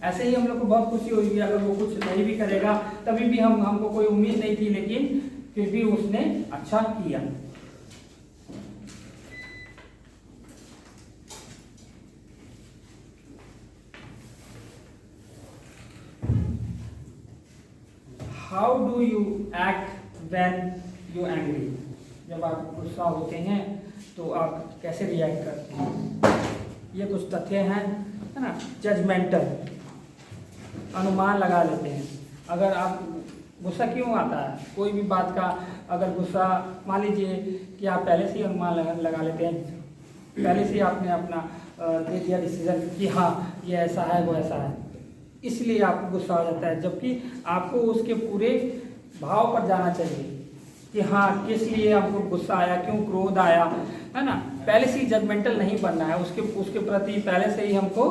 B: ऐसे ही हम लोग को बहुत खुशी होगी अगर वो कुछ नहीं भी करेगा, तभी भी हमको कोई उम्मीद नहीं थी, लेकिन फिर भी उसने अच्छा किया। How do you act when you angry? जब आप गुस्सा होते हैं तो आप कैसे रिएक्ट करते हैं? ये कुछ तथ्य हैं, है ना। जजमेंटल, अनुमान लगा लेते हैं। अगर आप गुस्सा क्यों आता है, कोई भी बात का अगर गुस्सा, मान लीजिए कि आप पहले से ही अनुमान लगा लेते हैं, पहले से ही आपने अपना दे दिया डिसीजन कि हाँ ये ऐसा है वो ऐसा है, इसलिए आपको गुस्सा आ जाता है। जबकि आपको उसके पूरे भाव पर जाना चाहिए कि हाँ किस लिए हमको गुस्सा आया, क्यों क्रोध आया, है ना। पहले से ही जजमेंटल नहीं बनना है उसके प्रति। पहले से ही हमको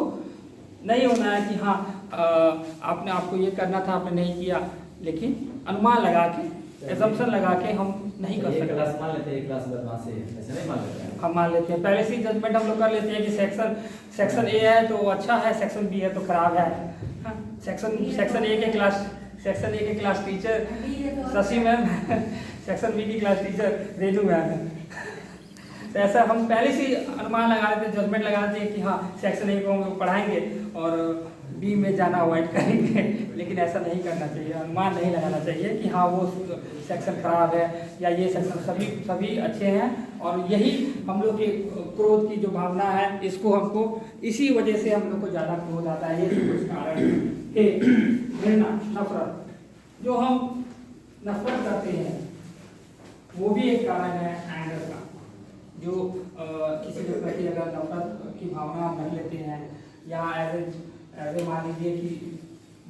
B: नहीं होना है कि हाँ आपने आपको ये करना था, आपने नहीं किया, लेकिन अनुमान लगा के, एजम्पशन लगा के हम नहीं कर सकते।
C: क्लास मान लेते हैं, क्लास बदमाश है, ऐसे नहीं मान लेते हैं।
B: हम मान लेते हैं, पहले से ही जजमेंट हम लोग कर लेते हैं कि सेक्शन ए है तो अच्छा है, सेक्शन बी है तो खराब है। हाँ, सेक्शन ए के class teacher Shashi ma'am, section B की क्लास टीचर रेनू मैम है। तो ऐसा हम पहले से ही अनुमान लगा लेते हैं, जजमेंट लगा लेते हैं कि हाँ सेक्शन ए को हम लोग पढ़ाएंगे और बी में जाना अवॉइड करेंगे। लेकिन ऐसा नहीं करना चाहिए, अनुमान नहीं लगाना चाहिए कि हाँ वो सेक्शन खराब है या ये सेक्शन सभी अच्छे हैं। और यही हम लोग के क्रोध की जो भावना है, इसको हमको इसी वजह से हम लोग को ज़्यादा क्रोध आता है। ये कुछ कारण है। घृणा, नफरत, जो हम नफरत करते हैं वो भी एक कारण है एंगर का। जो किसी के प्रति अगर नफरत की भावना हम नहीं लेते हैं, या ऐसे मान लीजिए कि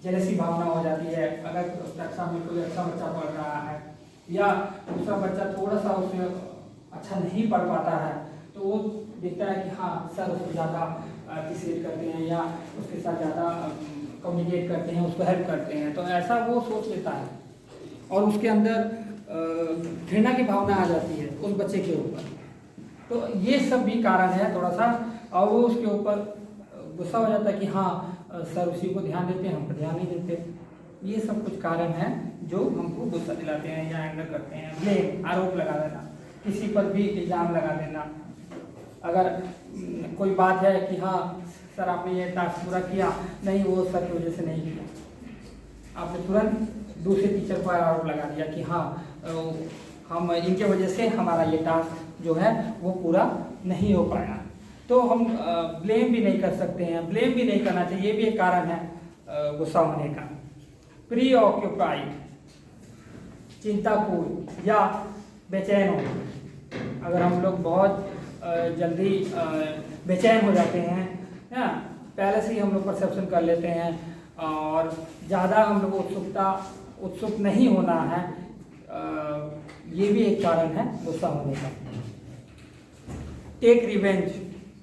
B: जेलसी भावना हो जाती है। अगर कक्षा में कोई अच्छा बच्चा पढ़ रहा है या दूसरा बच्चा थोड़ा सा उससे अच्छा नहीं पढ़ पाता है, तो वो देखता है कि हाँ सर उसको ज़्यादा अप्रिशिएट करते हैं या उसके साथ ज़्यादा कम्युनिकेट करते हैं, उसको हेल्प करते हैं, तो ऐसा वो सोच लेता है और उसके अंदर घृणा की भावना आ जाती है उस बच्चे के ऊपर। तो ये सब भी कारण है थोड़ा सा, और वो उसके ऊपर गुस्सा हो जाता है कि हाँ सर उसी को ध्यान देते हैं, हम पर ध्यान नहीं देते। ये सब कुछ कारण हैं जो हमको गुस्सा दिलाते हैं या एंगर करते हैं। ब्लेम, आरोप लगा देना, किसी पर भी इल्ज़ाम लगा देना। अगर कोई बात है कि हाँ सर आपने ये टास्क पूरा किया, नहीं वो सर की वजह से नहीं किया, आपने तुरंत दूसरे टीचर पर आरोप लगा दिया कि हाँ हम इनके वजह से हमारा ये टास्क जो है वो पूरा नहीं हो पाया। तो हम ब्लेम भी नहीं कर सकते हैं, ब्लेम भी नहीं करना चाहिए, ये भी एक कारण है गुस्सा होने का। प्री ऑक्यूपाइड, चिंतापूर्ण या बेचैन हो। अगर हम लोग बहुत जल्दी बेचैन हो जाते हैं ना, पहले से ही हम लोग परसेप्शन कर लेते हैं और ज़्यादा हम लोग उत्सुक नहीं होना है, ये भी एक कारण है गुस्सा होने का। टेक रिवेंज,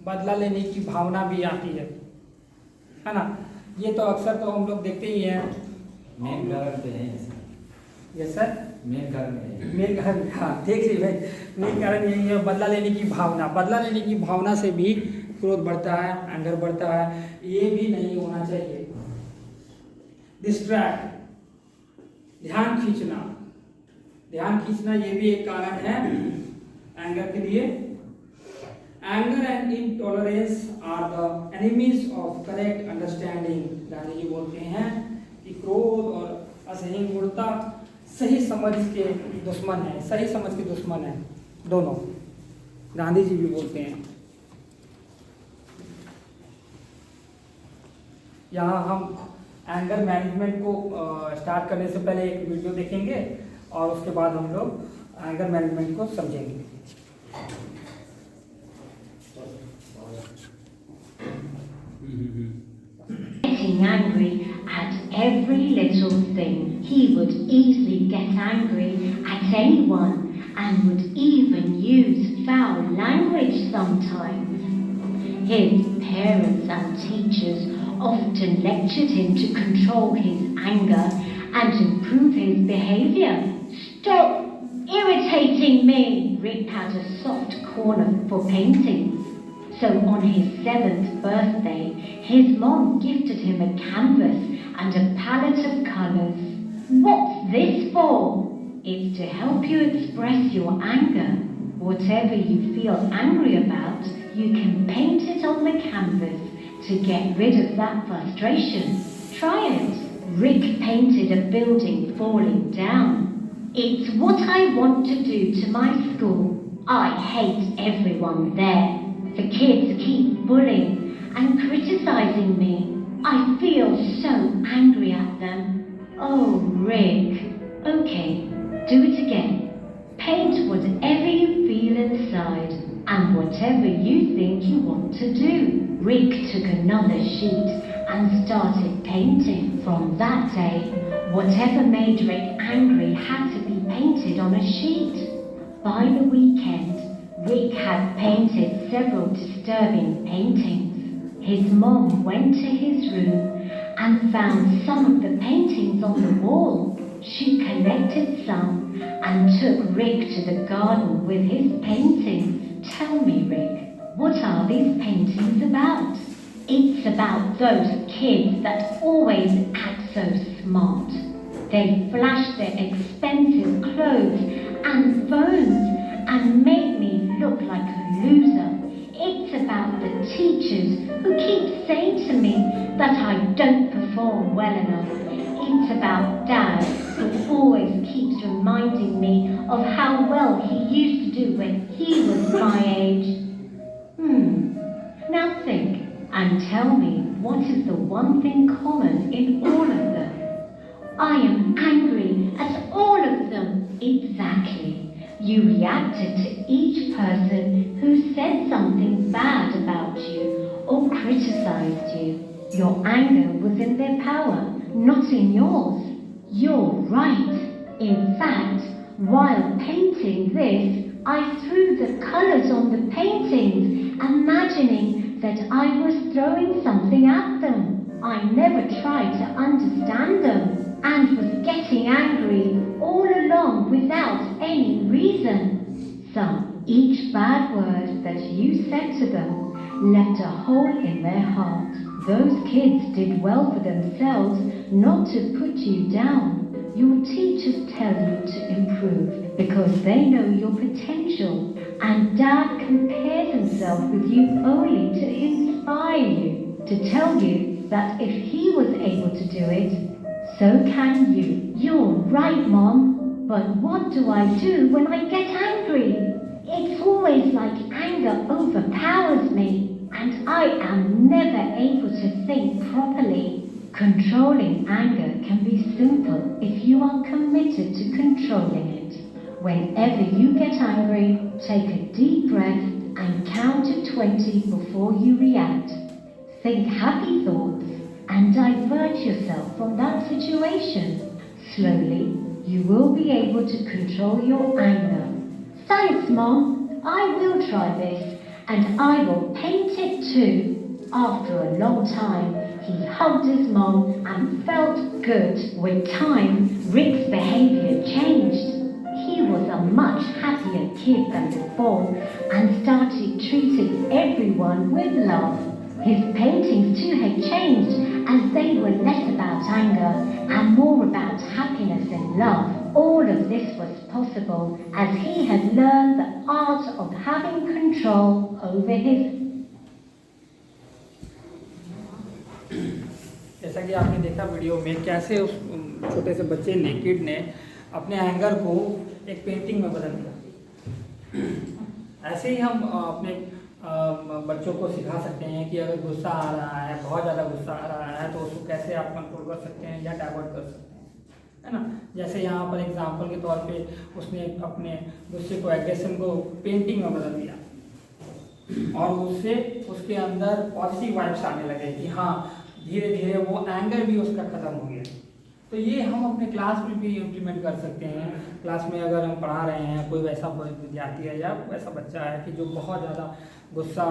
B: बदला लेने की भावना भी आती है ना। ये तो अक्सर तो हम लोग देखते ही हैं।
C: मेन कारण तो है
B: यस सर,
C: मेन कारण है,
B: मेन कारण, हाँ टेक रिवेंज, मेन कारण यही है, बदला लेने की भावना। बदला लेने की भावना से भी क्रोध बढ़ता है, एंगर बढ़ता है, ये भी नहीं होना चाहिए। डिस्ट्रैक्ट, ध्यान खींचना ये भी एक कारण है एंगर के लिए। Anger and intolerance are the enemies of correct understanding. Gandhi ji बोलते हैं कि क्रोध और असहिष्णुता सही समझ के दुश्मन है, सही समझ के दुश्मन है दोनों। गांधी जी भी बोलते हैं। यहाँ हम एंगर मैनेजमेंट को स्टार्ट करने से पहले एक वीडियो देखेंगे और उसके बाद हम लोग एंगर मैनेजमेंट को समझेंगे।
D: Getting angry at every little thing. He would easily get angry at anyone and would even use foul language sometimes. His parents and teachers often lectured him to control his anger and improve his behavior. Stop irritating me! Rick had a soft corner for paintings. So on his 7th birthday, his mom gifted him a canvas and a palette of colours. What's this for? It's to help you express your anger. Whatever you feel angry about, you can paint it on the canvas to get rid of that frustration. Try it. Rick painted a building falling down. It's what I want to do to my school. I hate everyone there. The kids keep bullying and criticizing me. I feel so angry at them. Oh, Rick. Okay, do it again. Paint whatever you feel inside and whatever you think you want to do. Rick took another sheet and started painting. From that day, whatever made Rick angry had to be painted on a sheet. By the weekend, Rick had painted several disturbing paintings. His mom went to his room and found some of the paintings on the wall. She collected some and took Rick to the garden with his paintings. Tell me, Rick, what are these paintings about? It's about those kids that always act so smart. They flash their expensive clothes and phones and make me look like a loser. It's about the teachers who keep saying to me that I don't perform well enough. It's about Dad who always keeps reminding me of how well he used to do when he was my age. Now think and tell me what is the one thing common in all of them. I am angry at all of them. Exactly. You reacted to each person who said something bad about you or criticized you. Your anger was in their power, not in yours. You're right. In fact, while painting this, I threw the colors on the paintings, imagining that I was throwing something at them. I never tried to understand them and was getting angry all along without any reason. Each bad word that you said to them left a hole in their heart. Those kids did well for themselves not to put you down. Your teachers tell you to improve because they know your potential, and Dad compares himself with you only to inspire you, to tell you that if he was able to do it, so can you. You're right, Mom, but what do I do when I get angry? It's always like anger overpowers me, and I am never able to think properly. Controlling anger can be simple if you are committed to controlling it. Whenever you get angry, take a deep breath and count to 20 before you react. Think happy thoughts and divert yourself from that situation. Slowly, you will be able to control your anger. Thanks, Mom. I will try this, and I will paint it too. After a long time, he hugged his mom and felt good. With time, Rick's behavior changed. He was a much happier kid than before and started treating everyone with love. His paintings too had changed, as they were less about anger and more about happiness and love. All of this was possible as he had learned the art of having control over his.
B: जैसा कि आपने देखा video में कैसे उस छोटे से बच्चे नेकिड ने अपने एंगर को एक पेंटिंग में बदल दिया। ऐसे ही हम अपने बच्चों को सिखा सकते हैं कि अगर गुस्सा आ रहा है, बहुत ज़्यादा गुस्सा आ रहा है, तो उसको कैसे आप कंट्रोल कर सकते हैं या डाइवर्ट कर सकते हैं। है ना। जैसे यहाँ पर एग्जांपल के तौर पे उसने अपने गुस्से को, एग्रेशन को पेंटिंग में बदल दिया और उससे उसके अंदर पॉजिटिव वाइब्स आने लगे कि हाँ धीरे धीरे वो एंगर भी उसका खत्म हो गया। तो ये हम अपने क्लास में भी इम्प्लीमेंट कर सकते हैं। क्लास में अगर हम पढ़ा रहे हैं, कोई वैसा विद्यार्थी है या वैसा बच्चा है कि जो बहुत ज़्यादा गुस्सा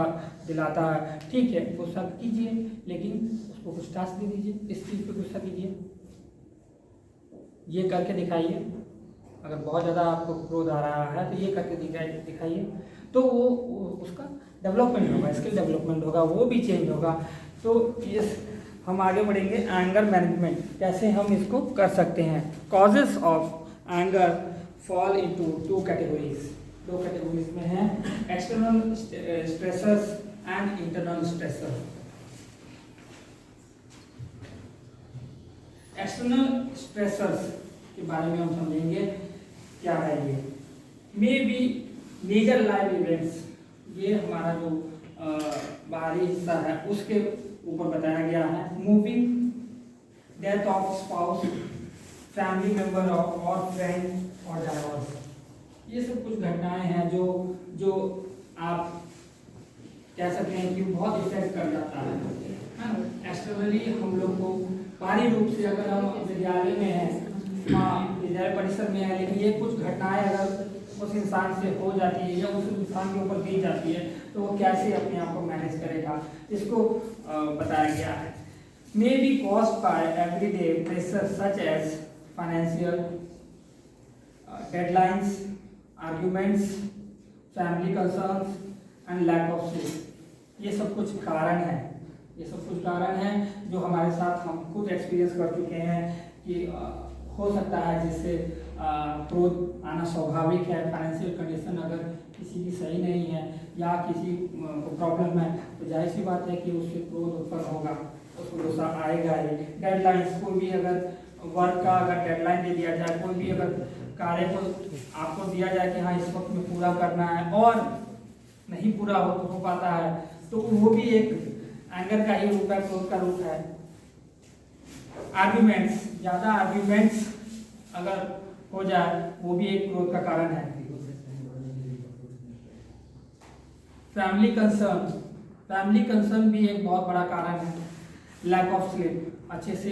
B: दिलाता है, ठीक है गुस्सा कीजिए, लेकिन उसको कुछ टास्क दे दीजिए, इस चीज़ पे गुस्सा कीजिए, ये करके दिखाइए। अगर बहुत ज़्यादा आपको क्रोध आ रहा है तो ये करके दिखाइए, तो वो उसका डेवलपमेंट होगा, स्किल डेवलपमेंट होगा, वो भी चेंज होगा। तो ये हम आगे बढ़ेंगे। एंगर मैनेजमेंट कैसे हम इसको कर सकते हैं। Causes of anger fall into two categories. दो कैटेगरीज में हैं, external stressors and internal stressors. External stressors के बारे में हम समझेंगे क्या है ये। May be major life events, ये हमारा जो बाहरी हिस्सा है उसके ऊपर बताया गया है। Moving, death of spouse, family member और फ्रेंड और डाइवोर्स, ये सब कुछ घटनाएं हैं जो आप कह सकते हैं कि बहुत इफेक्ट कर जाता है। एक्सटर्नली हम लोग को बाहरी रूप से अगर हम विद्यालय में हैं, हाँ विद्यालय परिसर में है, लेकिन ये कुछ घटनाएं अगर उस इंसान से हो जाती है या उस इंसान के ऊपर दी जाती है तो वो कैसे अपने आप को मैनेज करेगा, इसको बताया गया है। May be caused by everyday pressure such as financial, deadlines, arguments, family concerns and lack of sleep. ये सब कुछ कारण है, ये सब कुछ कारण है जो हमारे साथ हम खुद एक्सपीरियंस कर चुके हैं कि हो सकता है जिससे क्रोध आना स्वाभाविक है। फाइनेंशियल कंडीशन अगर किसी की सही नहीं है या किसी को प्रॉब्लम है तो जाहिर सी बात है कि उससे क्रोध उत्पन्न होगा, उसको गुस्सा आएगा ही। डेडलाइंस, कोई भी अगर वर्क का अगर डेडलाइन दे दिया जाए, कोई भी अगर कार्य को आपको दिया जाए कि हाँ इस वक्त में पूरा करना है और नहीं पूरा हो पाता है तो वो भी एक एंगर का ही रूप है, क्रोध का रूप है। आर्ग्यूमेंट्स, ज़्यादा आर्ग्यूमेंट्स अगर हो जाए वो भी एक क्रोध का कारण है। फैमिली कंसर्न, फैमिली कंसर्न भी एक बहुत बड़ा कारण है। लैक ऑफ स्लीप, अच्छे से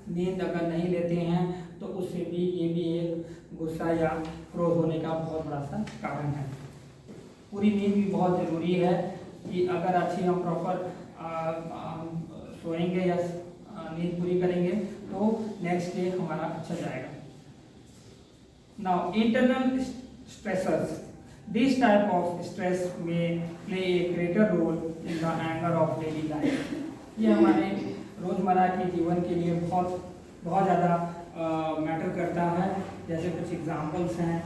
B: नींद अगर नहीं लेते हैं तो उससे भी ये भी एक गुस्सा या क्रोध होने का बहुत बड़ा सा कारण है। पूरी नींद भी बहुत ज़रूरी है कि अगर अच्छी हम प्रॉपर सोएंगे या नींद पूरी करेंगे तो नेक्स्ट डे हमारा अच्छा जाएगा। Now internal stressors, this type of stress में play a greater role in the anger of daily life. ये हमारे रोज़मर्रा के जीवन के लिए बहुत ज़्यादा मैटर करता है। जैसे कुछ एग्जांपल्स हैं,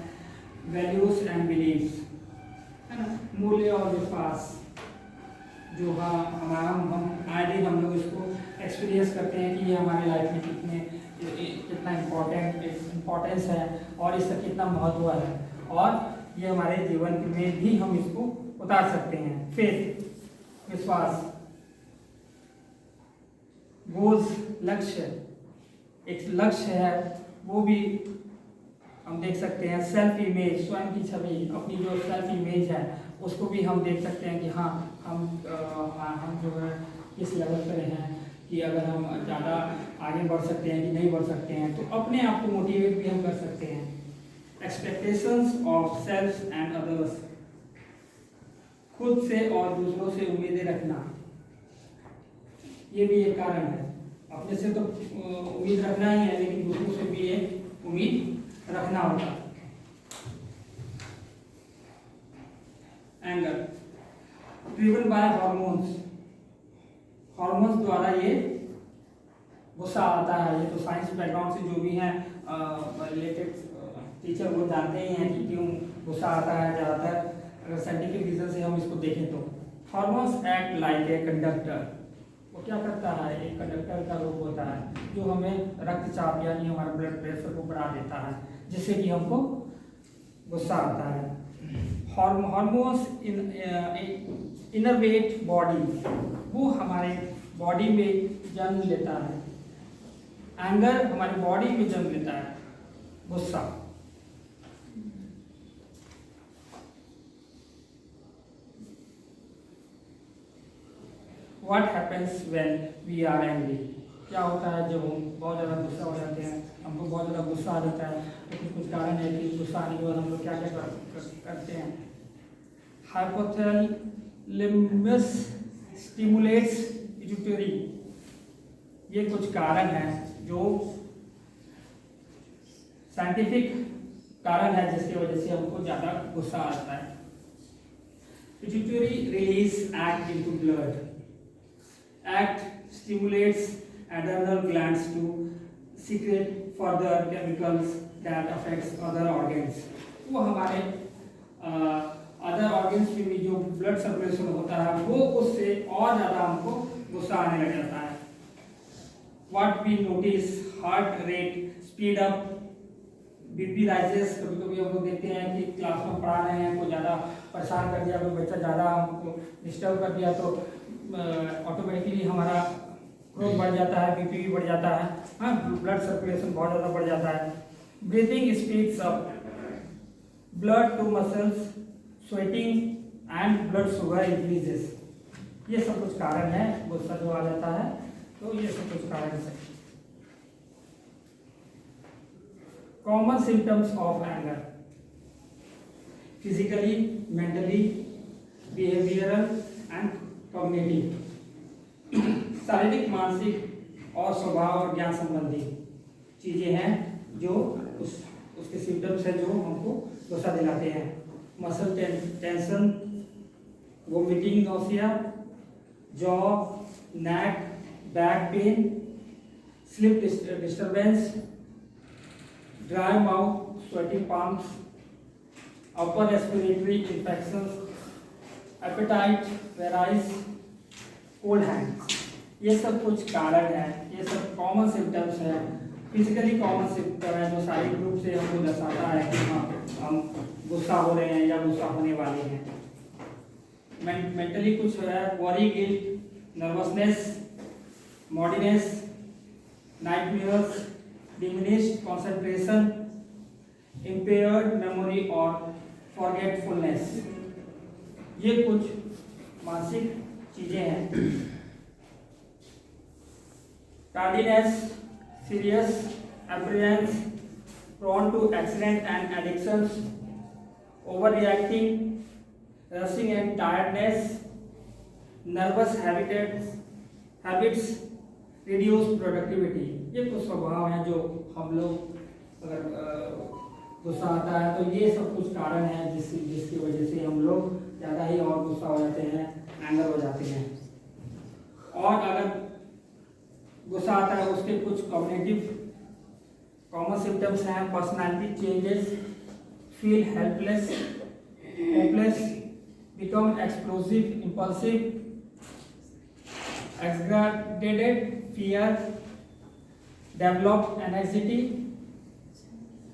B: वैल्यूज एंड बिलीव्स, है ना, मूल्य और विश्वास जो हमारा हम आए दिन हम लोग इसको एक्सपीरियंस करते हैं कि ये हमारी लाइफ में कितना इम्पोर्टेंस है और इसका कितना महत्व है और ये हमारे जीवन में भी हम इसको उतार सकते हैं। फेथ, विश्वास, गोल्स, लक्ष्य, एक लक्ष्य है वो भी हम देख सकते हैं। सेल्फ इमेज, स्वयं की छवि, अपनी जो सेल्फ इमेज है उसको भी हम देख सकते हैं कि हाँ हम जो है किस लेवल पर हैं, कि अगर हम ज़्यादा आगे बढ़ सकते हैं कि नहीं बढ़ सकते हैं, तो अपने आप को मोटिवेट भी हम कर सकते हैं। Expectations of self and others, खुद से और दूसरों से उम्मीदें रखना, ये भी एक कारण है। अपने से तो उम्मीद रखना ही है लेकिन दूसरों से भी एक उम्मीद रखना होगा। Anger driven by hormones, hormones द्वारा ये गुस्सा आता है। ये तो साइंस बैकग्राउंड से जो भी हैं रिलेटेड टीचर वो जानते ही हैं कि क्यों गुस्सा आता है ज़्यादातर। अगर साइंटिफिक रीजन से हम इसको देखें तो hormones act like a conductor, वो क्या करता है, एक कंडक्टर का रूप होता है जो हमें रक्तचाप यानी हमारा ब्लड प्रेशर को बढ़ा देता है जिससे कि हमको गुस्सा आता है। हार्मोन्स इनर्वेट बॉडी, वो हमारे बॉडी में जन्म लेता है। एंगर हमारी बॉडी में जन्म लेता है। गुस्सा। What happens when we are angry? क्या होता है जब हम बहुत ज़्यादा गुस्सा हो जाते हैं, हमको बहुत ज़्यादा गुस्सा आ जाता है, तो कुछ कारण है कि गुस्सा आने के बाद हम लोग क्या क्या करते हैं। हाइपोथैलेमस स्टिमुलेट्स पिट्यूटरी, ये कुछ कारण है जो साइंटिफिक कारण है जिसकी वजह से हमको ज़्यादा गुस्सा आता है। Pituitary release act into blood, act stimulates adrenal glands to secrete further chemicals that affects other organs। वो हमारे अदर ऑर्गन्स में भी जो ब्लड सर्कुलेशन होता है वो उससे और ज़्यादा हमको गुस्सा आने लग जाता है। What we notice, heart rate speed up, BP rises. कभी कभी हम लोग देखते हैं कि क्लास में पढ़ा रहे हैं, कोई ज़्यादा परेशान कर दिया, कोई बच्चा ज़्यादा हमको डिस्टर्ब कर दिया तो ऑटोमेटिकली हमारा ग्रोथ बढ़ जाता है, बीपी भी बढ़ जाता है, हाँ, ब्लड सर्कुलेशन बहुत ज़्यादा बढ़ जाता है। Breathing speeds up, blood to muscles, sweating and blood sugar increases. ये सब कुछ कारण है गुस्सा जो आ जाता है, तो ये सब कुछ कारण है। Common symptoms of anger, physically, mentally, behavioural and cognitive. शारीरिक, मानसिक और स्वभाव और ज्ञान संबंधी चीजें हैं जो उसके सिम्टम्स हैं जो हमको गुस्सा दिलाते हैं। Muscle tension, vomiting, nausea, jaw, neck, back pain, sleep disturbance, dry mouth, sweating palms, upper respiratory infections, appetite varies, cold hand. ये सब कुछ कारण है, ये सब कॉमन सिम्टम्स हैं। फिजिकली कॉमन सिम्टम है जो शारीरिक रूप से हमको दर्शाता है कि हाँ हम गुस्सा हो रहे हैं या गुस्सा होने वाले हैं। मेंटली कुछ है, worry, guilt, nervousness, moodiness, nightmares, diminished concentration, impaired memory और फॉरगेटफुलनेस। ये कुछ मानसिक चीजें हैं। Tardiness, serious apprehensions, prone to accident and addictions, overreacting, rushing and tiredness, nervous habits, reduced productivity। ये कुछ स्वभाव हैं जो हम लोग अगर गुस्सा आता है तो ये सब कुछ कारण है जिसकी वजह से हम लोग ज़्यादा ही और गुस्सा हो जाते हैं, एंगर हो जाते हैं। और अगर गुस्सा आता है उसके कुछ कॉग्निटिव कॉमन सिम्टम्स हैं। Personality changes, feel helpless, hopeless, become explosive, impulsive, exaggerated fear, develop anxiety,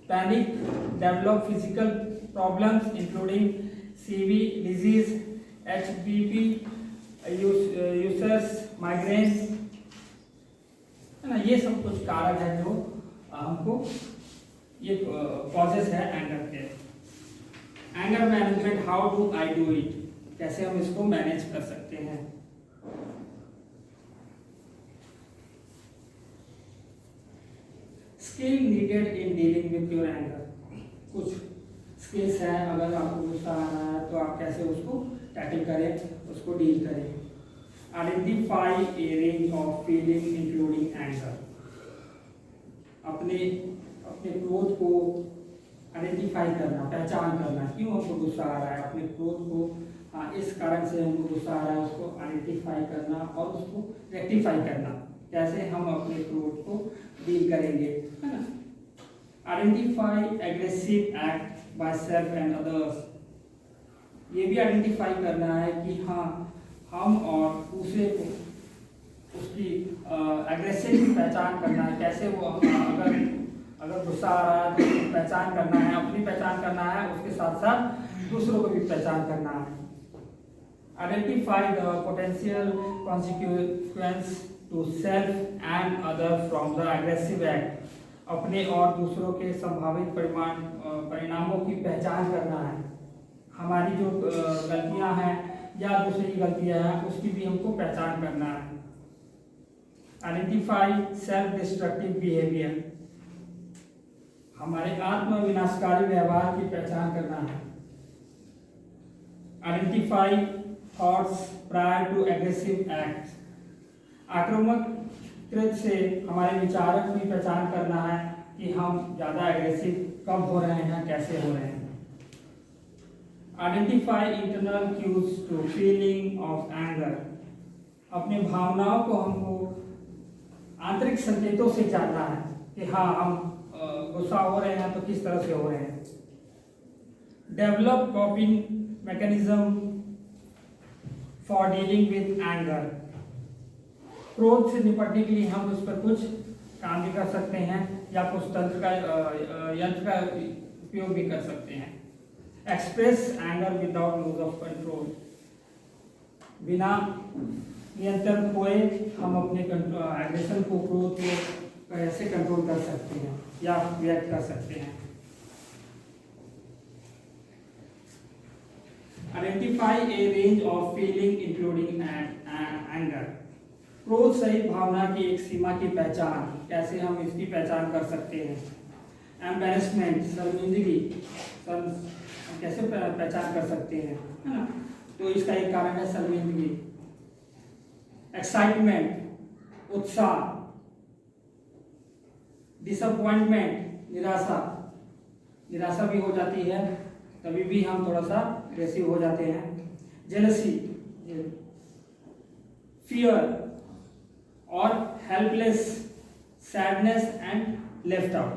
B: panic, develop physical problems including CV disease, HBP, ulcers, migraines, है ना। ये सब कुछ कारण है जो हमको ये कॉजेस है एंगर के। Anger management, how do I do it, कैसे हम इसको मैनेज कर सकते हैं। Skill needed in dealing with your anger, कुछ स्किल्स हैं। अगर आपको गुस्सा आ रहा है तो आप कैसे उसको टैकल करें, उसको डील करें। Identify A range of feeling including anger, अपने क्रोध को आइडेंटिफाई करना, पहचान करना, क्यों हमको गुस्सा आ रहा है, अपने क्रोध को इस कारण से हमको गुस्सा आ रहा है, उसको आइडेंटिफाई करना और उसको रेक्टिफाई करना, कैसे हम अपने क्रोध को डील करेंगे, है ना। Identify aggressive act by self and others, ये भी आइडेंटिफाई करना है कि हाँ हम और दूसरे को उसकी एग्रेसिव की पहचान करना है, कैसे वो अगर गुस्सा आ रहा है तो उसकी पहचान करना है, अपनी पहचान करना है, उसके साथ साथ दूसरों को भी पहचान करना है। Identify the potential consequence to self and other from the aggressive act, अपने और दूसरों के संभावित परिणामों की पहचान करना है। हमारी जो गलतियां हैं या दूसरी गलतियां हैं उसकी भी हमको पहचान करना है। आइडेंटिफाई सेल्फ डिस्ट्रक्टिव बिहेवियर, हमारे आत्म विनाशकारी व्यवहार की पहचान करना है। Identify thoughts prior to aggressive acts, आक्रामक कृत्य से हमारे विचारों की पहचान करना है कि हम ज़्यादा एग्रेसिव कब हो रहे हैं, कैसे हो रहे हैं। Identify internal cues to feeling of anger, अपनी भावनाओं को हमको आंतरिक संकेतों से जानना है कि हाँ हम गुस्सा हो रहे हैं तो किस तरह से हो रहे हैं। Develop कॉपिंग mechanism for dealing with anger, क्रोध से निपटने के लिए हम उस पर कुछ काम भी कर सकते हैं या कुछ यंत्र का उपयोग भी कर सकते हैं। Express anger without lose of control, बिना नियंत्रण खोए हम अपने एग्रेशन को, क्रोध को कैसे कंट्रोल कर सकते हैं या व्यक्त कर सकते हैं। Identify A range of feeling including anger, क्रोध सहित भावना की एक सीमा की पहचान, कैसे हम इसकी पहचान कर सकते हैं। एम्बैरेसमेंट, शर्मिंदगी, कैसे पहचान कर सकते हैं, है ना। तो इसका एक कारण है शर्मिंदगी। एक्साइटमेंट, उत्साह। डिसअपॉइंटमेंट, निराशा, निराशा भी हो जाती है, तभी भी हम थोड़ा सा एग्रेसिव हो जाते हैं। जेलसी, फियर और helpless, sadness and left out,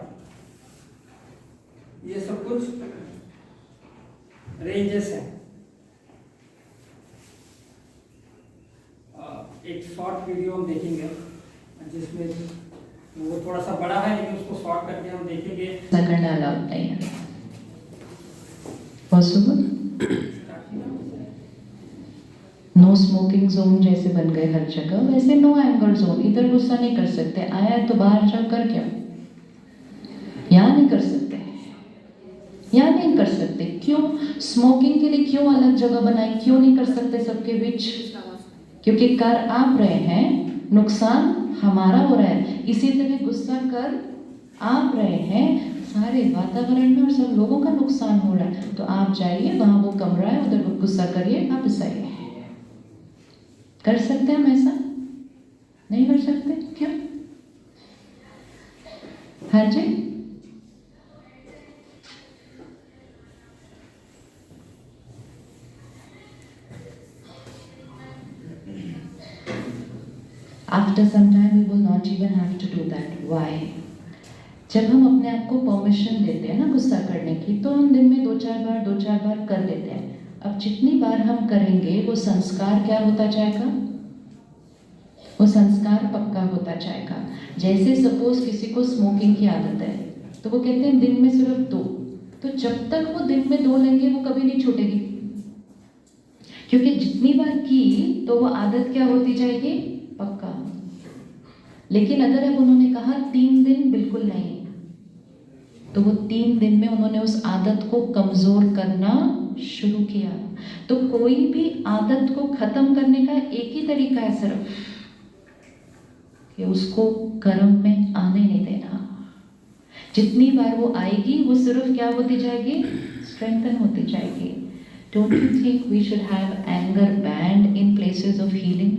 B: ये सब कुछ रेंजेस हैं। एक शॉर्ट वीडियो हम देखेंगे जिसमें वो थोड़ा सा बड़ा है लेकिन उसको शॉर्ट करके हम देखेंगे।
E: करना अलाउड नहीं है। पॉसिबल? नो स्मोकिंग जोन जैसे बन गए हर जगह, वैसे नो एंगर जोन। इधर गुस्सा नहीं कर सकते, आया तो बाहर जाओ कर क्या, यहाँ नहीं कर सकते, यहाँ नहीं कर सकते। क्यों? स्मोकिंग के लिए क्यों अलग जगह बनाई, क्यों नहीं कर सकते सबके बीच? क्योंकि कर आप रहे हैं, नुकसान हमारा हो रहा है। इसी तरह गुस्सा कर आप रहे हैं, सारे वातावरण में और सब लोगों का नुकसान हो रहा है। तो आप जाइए, वहां वो कमरा है, उधर गुस्सा करिए, वापस आइए। कर सकते हैं हम ऐसा? नहीं कर सकते। क्यों? हाँ जी, after some time we will not even have to do that. Why? जब हम अपने आप को परमिशन देते हैं ना गुस्सा करने की, तो हम दिन में दो चार बार कर लेते हैं। अब जितनी बार हम करेंगे वो संस्कार क्या होता जाएगा, वो संस्कार पक्का होता जाएगा। जैसे सपोज किसी को स्मोकिंग की आदत है तो वो कहते हैं दिन में सिर्फ 2, तो जब तक वो दिन में 2 लेंगे वो कभी नहीं छूटेगी, क्योंकि जितनी बार की तो वो आदत क्या होती जाएगी, पक्का। लेकिन अगर अब उन्होंने कहा 3 दिन बिल्कुल नहीं, तो वो 3 दिन में उन्होंने उस आदत को कमजोर करना शुरू किया। तो कोई भी आदत को खत्म करने का एक ही तरीका है सिर्फ, कि उसको कर्म में आने नहीं देना। जितनी बार वो आएगी वो सिर्फ क्या होती जाएगी, स्ट्रेंथन होती जाएगी। Don't you think we should have anger banned in places of healing?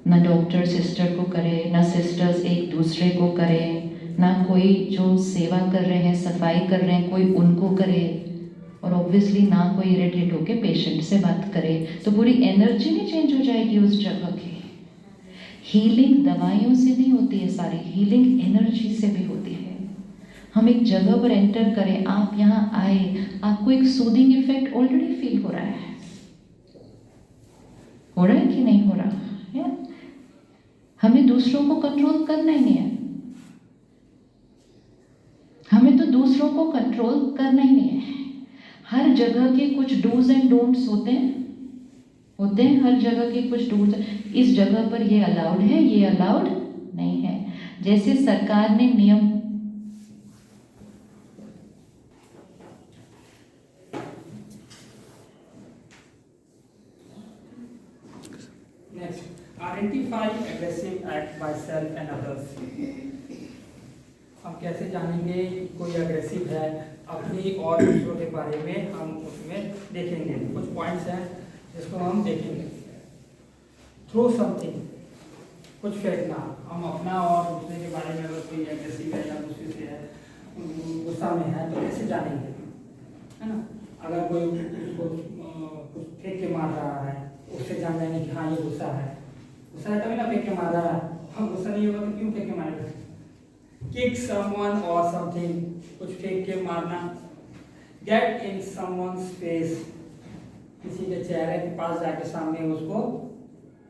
E: ना डॉक्टर सिस्टर को करे, ना सिस्टर्स एक दूसरे को करे, ना कोई जो सेवा कर रहे हैं, सफाई कर रहे हैं, कोई उनको करे, और ऑब्वियसली ना कोई इरिटेट होके पेशेंट से बात करे। तो पूरी एनर्जी नहीं चेंज हो जाएगी उस जगह की। हीलिंग दवाइयों से नहीं होती है, सारी हीलिंग एनर्जी से भी होती है। हम एक जगह पर एंटर करें, आप यहाँ आए, आपको एक सूदिंग इफेक्ट ऑलरेडी फील हो रहा है कि नहीं हो रहा है? हमें दूसरों को कंट्रोल करना ही नहीं है, हमें तो दूसरों को कंट्रोल करना ही नहीं है। हर जगह के कुछ डूज एंड डोंट्स होते हैं, होते हैं हर जगह के कुछ रूल्स, इस जगह पर ये अलाउड है, ये अलाउड नहीं है। जैसे सरकार ने नियम
B: Next, identify aggressive act by self and others. हम कैसे जानेंगे कि कोई अग्रेसिव है अपनी और दूसरों के बारे में, हम उसमें देखेंगे। कुछ पॉइंट्स हैं जिसको हम देखेंगे। थ्रो समथिंग, कुछ फेंकना। हम अपना और दूसरे के बारे में अगर कोई एग्रेसिव है या दूसरे से है, गुस्सा में है, तो कैसे जानेंगे, है ना। अगर कोई कुछ फेंक के मार रहा है, उससे जान जाएंगे कि हाँ ये गुस्सा है। गुस्सा है तभी ना फेंक के मार रहा है, हम गुस्सा नहीं होगा तो क्यों फेंक के मारेगा। किक समवन और समथिंग, कुछ फेंक के मारना। गेट इन समवन्स फेस, किसी के चेहरे के पास जाके सामने उसको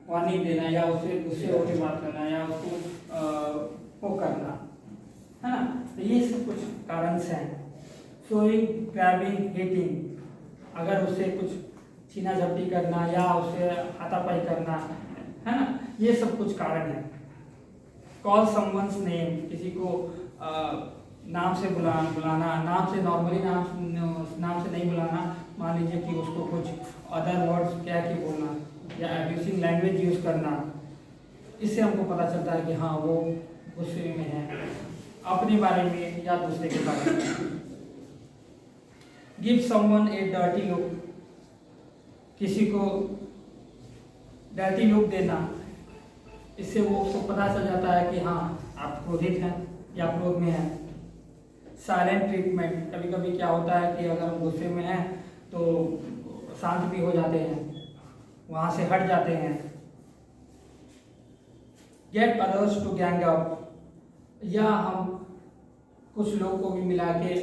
B: वार्निंग देना या उससे गुस्से होकर बात करना या उसको वो करना, है ना। तो ये सब कुछ कारण हैं। शोइंग, ग्रैबिंग, हिटिंग, अगर उससे कुछ छीना झपटी करना या उससे हाथापाई करना, है ना, ये सब कुछ कारण है। कॉल समवन्स नेम, किसी को नाम से बुलाना, नाम से नॉर्मली नाम से नहीं बुलाना। मान लीजिए कि उसको कुछ अदर वर्ड्स क्या के बोलना या एब्यूसिंग लैंग्वेज यूज करना, इससे हमको पता चलता है कि हाँ वो गुस्से में है, अपने बारे में या दूसरे के बारे में। गिव समवन ए डर्टी लुक, किसी को डर्टी लुक देना, इससे वो उसको पता चल जाता है कि हाँ आप क्रोधित हैं या क्रोध में हैं। साइलेंट ट्रीटमेंट, कभी कभी क्या होता है कि अगर हम गुस्से में हैं तो शांत भी हो जाते हैं, वहाँ से हट जाते हैं। Get others to gang up, या हम कुछ लोग को भी मिला के,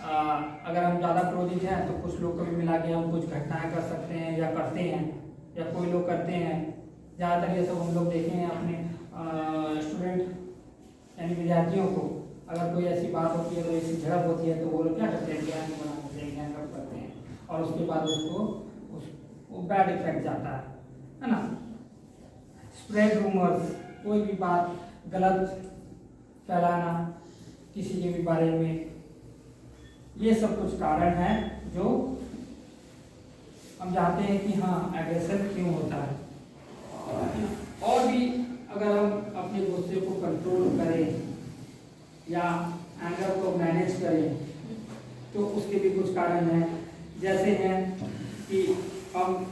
B: अगर हम ज़्यादा क्रोधित हैं तो कुछ लोग को भी मिला के हम कुछ घटनाएं कर सकते हैं या करते हैं, या कोई लोग करते हैं। ज़्यादातर ये सब हम लोग देखे हैं अपने स्टूडेंट यानी विद्यार्थियों को, अगर कोई ऐसी बात होती है, कोई ऐसी झड़प होती है, तो वो लोग क्या करते हैं, गैंग बनाते हैं, गैंग अप करते हैं, और उसके बाद वो बैड इफेक्ट जाता है ना। स्प्रेड रूमर्स, कोई भी बात गलत फैलाना किसी के भी बारे में, ये सब कुछ कारण है जो हम जानते हैं कि हाँ एग्रेशन क्यों होता है। और भी अगर हम अपने गुस्से को कंट्रोल करें या एंगर को मैनेज करें तो उसके भी कुछ कारण हैं। जैसे हैं कि हम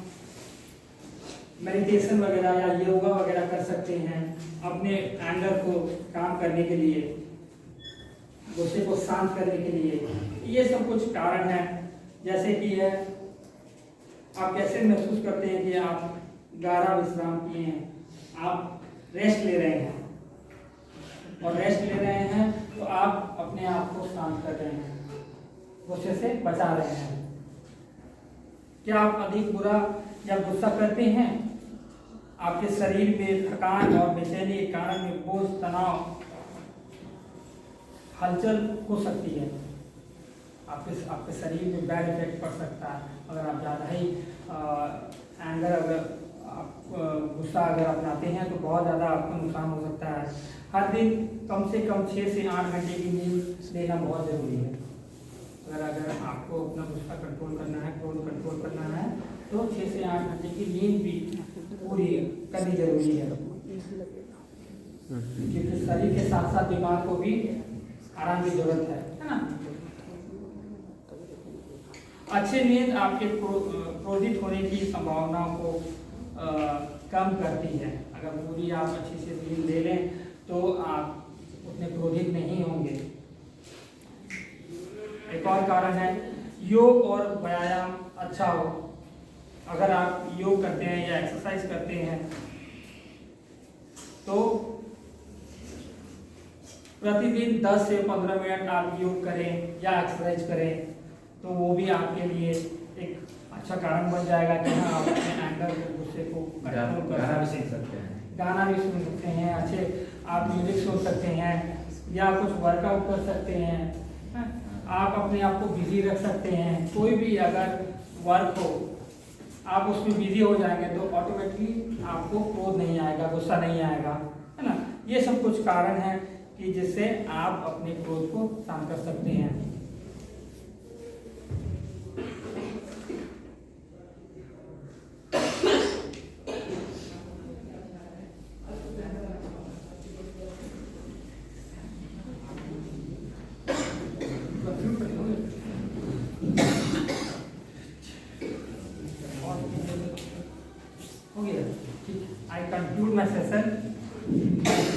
B: मेडिटेशन वगैरह या योगा वगैरह कर सकते हैं अपने एंगर को काम करने के लिए, गुस्से को शांत करने के लिए। ये सब कुछ कारण हैं। जैसे कि है, आप कैसे महसूस करते हैं कि आप गहरा विश्राम किए हैं, आप रेस्ट ले रहे हैं, और रेस्ट ले रहे हैं तो आप अपने आप को शांत कर रहे हैं, गुस्से से बचा रहे हैं। क्या आप अधिक बुरा या गुस्सा करते हैं, आपके शरीर में थकान और बेचैनी के कारण में बोझ, तनाव, हलचल हो सकती है, आपके शरीर में बैड इफेक्ट पड़ सकता है। अगर आप ज़्यादा ही एंगर, अगर आप गुस्सा अगर अपनाते हैं तो बहुत ज़्यादा आपको नुकसान हो सकता है। हर दिन कम से कम 6 से 8 घंटे की नींद लेना बहुत ज़रूरी है। अगर आपको अपना गुस्सा कंट्रोल करना है, क्रोध कंट्रोल करना है, तो 6 से 8 घंटे की नींद भी पूरी करनी जरूरी है, क्योंकि शरीर के साथ साथ दिमाग को भी आराम की जरूरत है ना। अच्छी नींद आपके क्रोधित होने की संभावनाओं को कम करती है। अगर पूरी आप अच्छी से नींद ले लें तो आप उतने क्रोधित नहीं होंगे। एक और कारण है, योग और व्यायाम अच्छा हो। अगर आप योग करते हैं या एक्सरसाइज करते हैं तो प्रतिदिन 10 से 15 मिनट आप योग करें या एक्सरसाइज करें, तो वो भी आपके लिए एक अच्छा कारण बन जाएगा कि हाँ आप अपने एंगर को, गुस्से को कंट्रोल कर
C: गाना भी सीख सकते हैं,
B: गाना भी सुन सकते हैं, अच्छे आप म्यूजिक सुन सकते हैं या कुछ वर्कआउट कर सकते हैं। आप अपने आप को बिजी रख सकते हैं। कोई भी अगर वर्क हो, आप उसमें बिजी हो जाएंगे तो ऑटोमेटिकली आपको क्रोध नहीं आएगा, गुस्सा नहीं आएगा, है ना। ये सब कुछ कारण है कि जिससे आप अपने क्रोध को शांत कर सकते हैं। हो गया, ठीक। I conclude my session.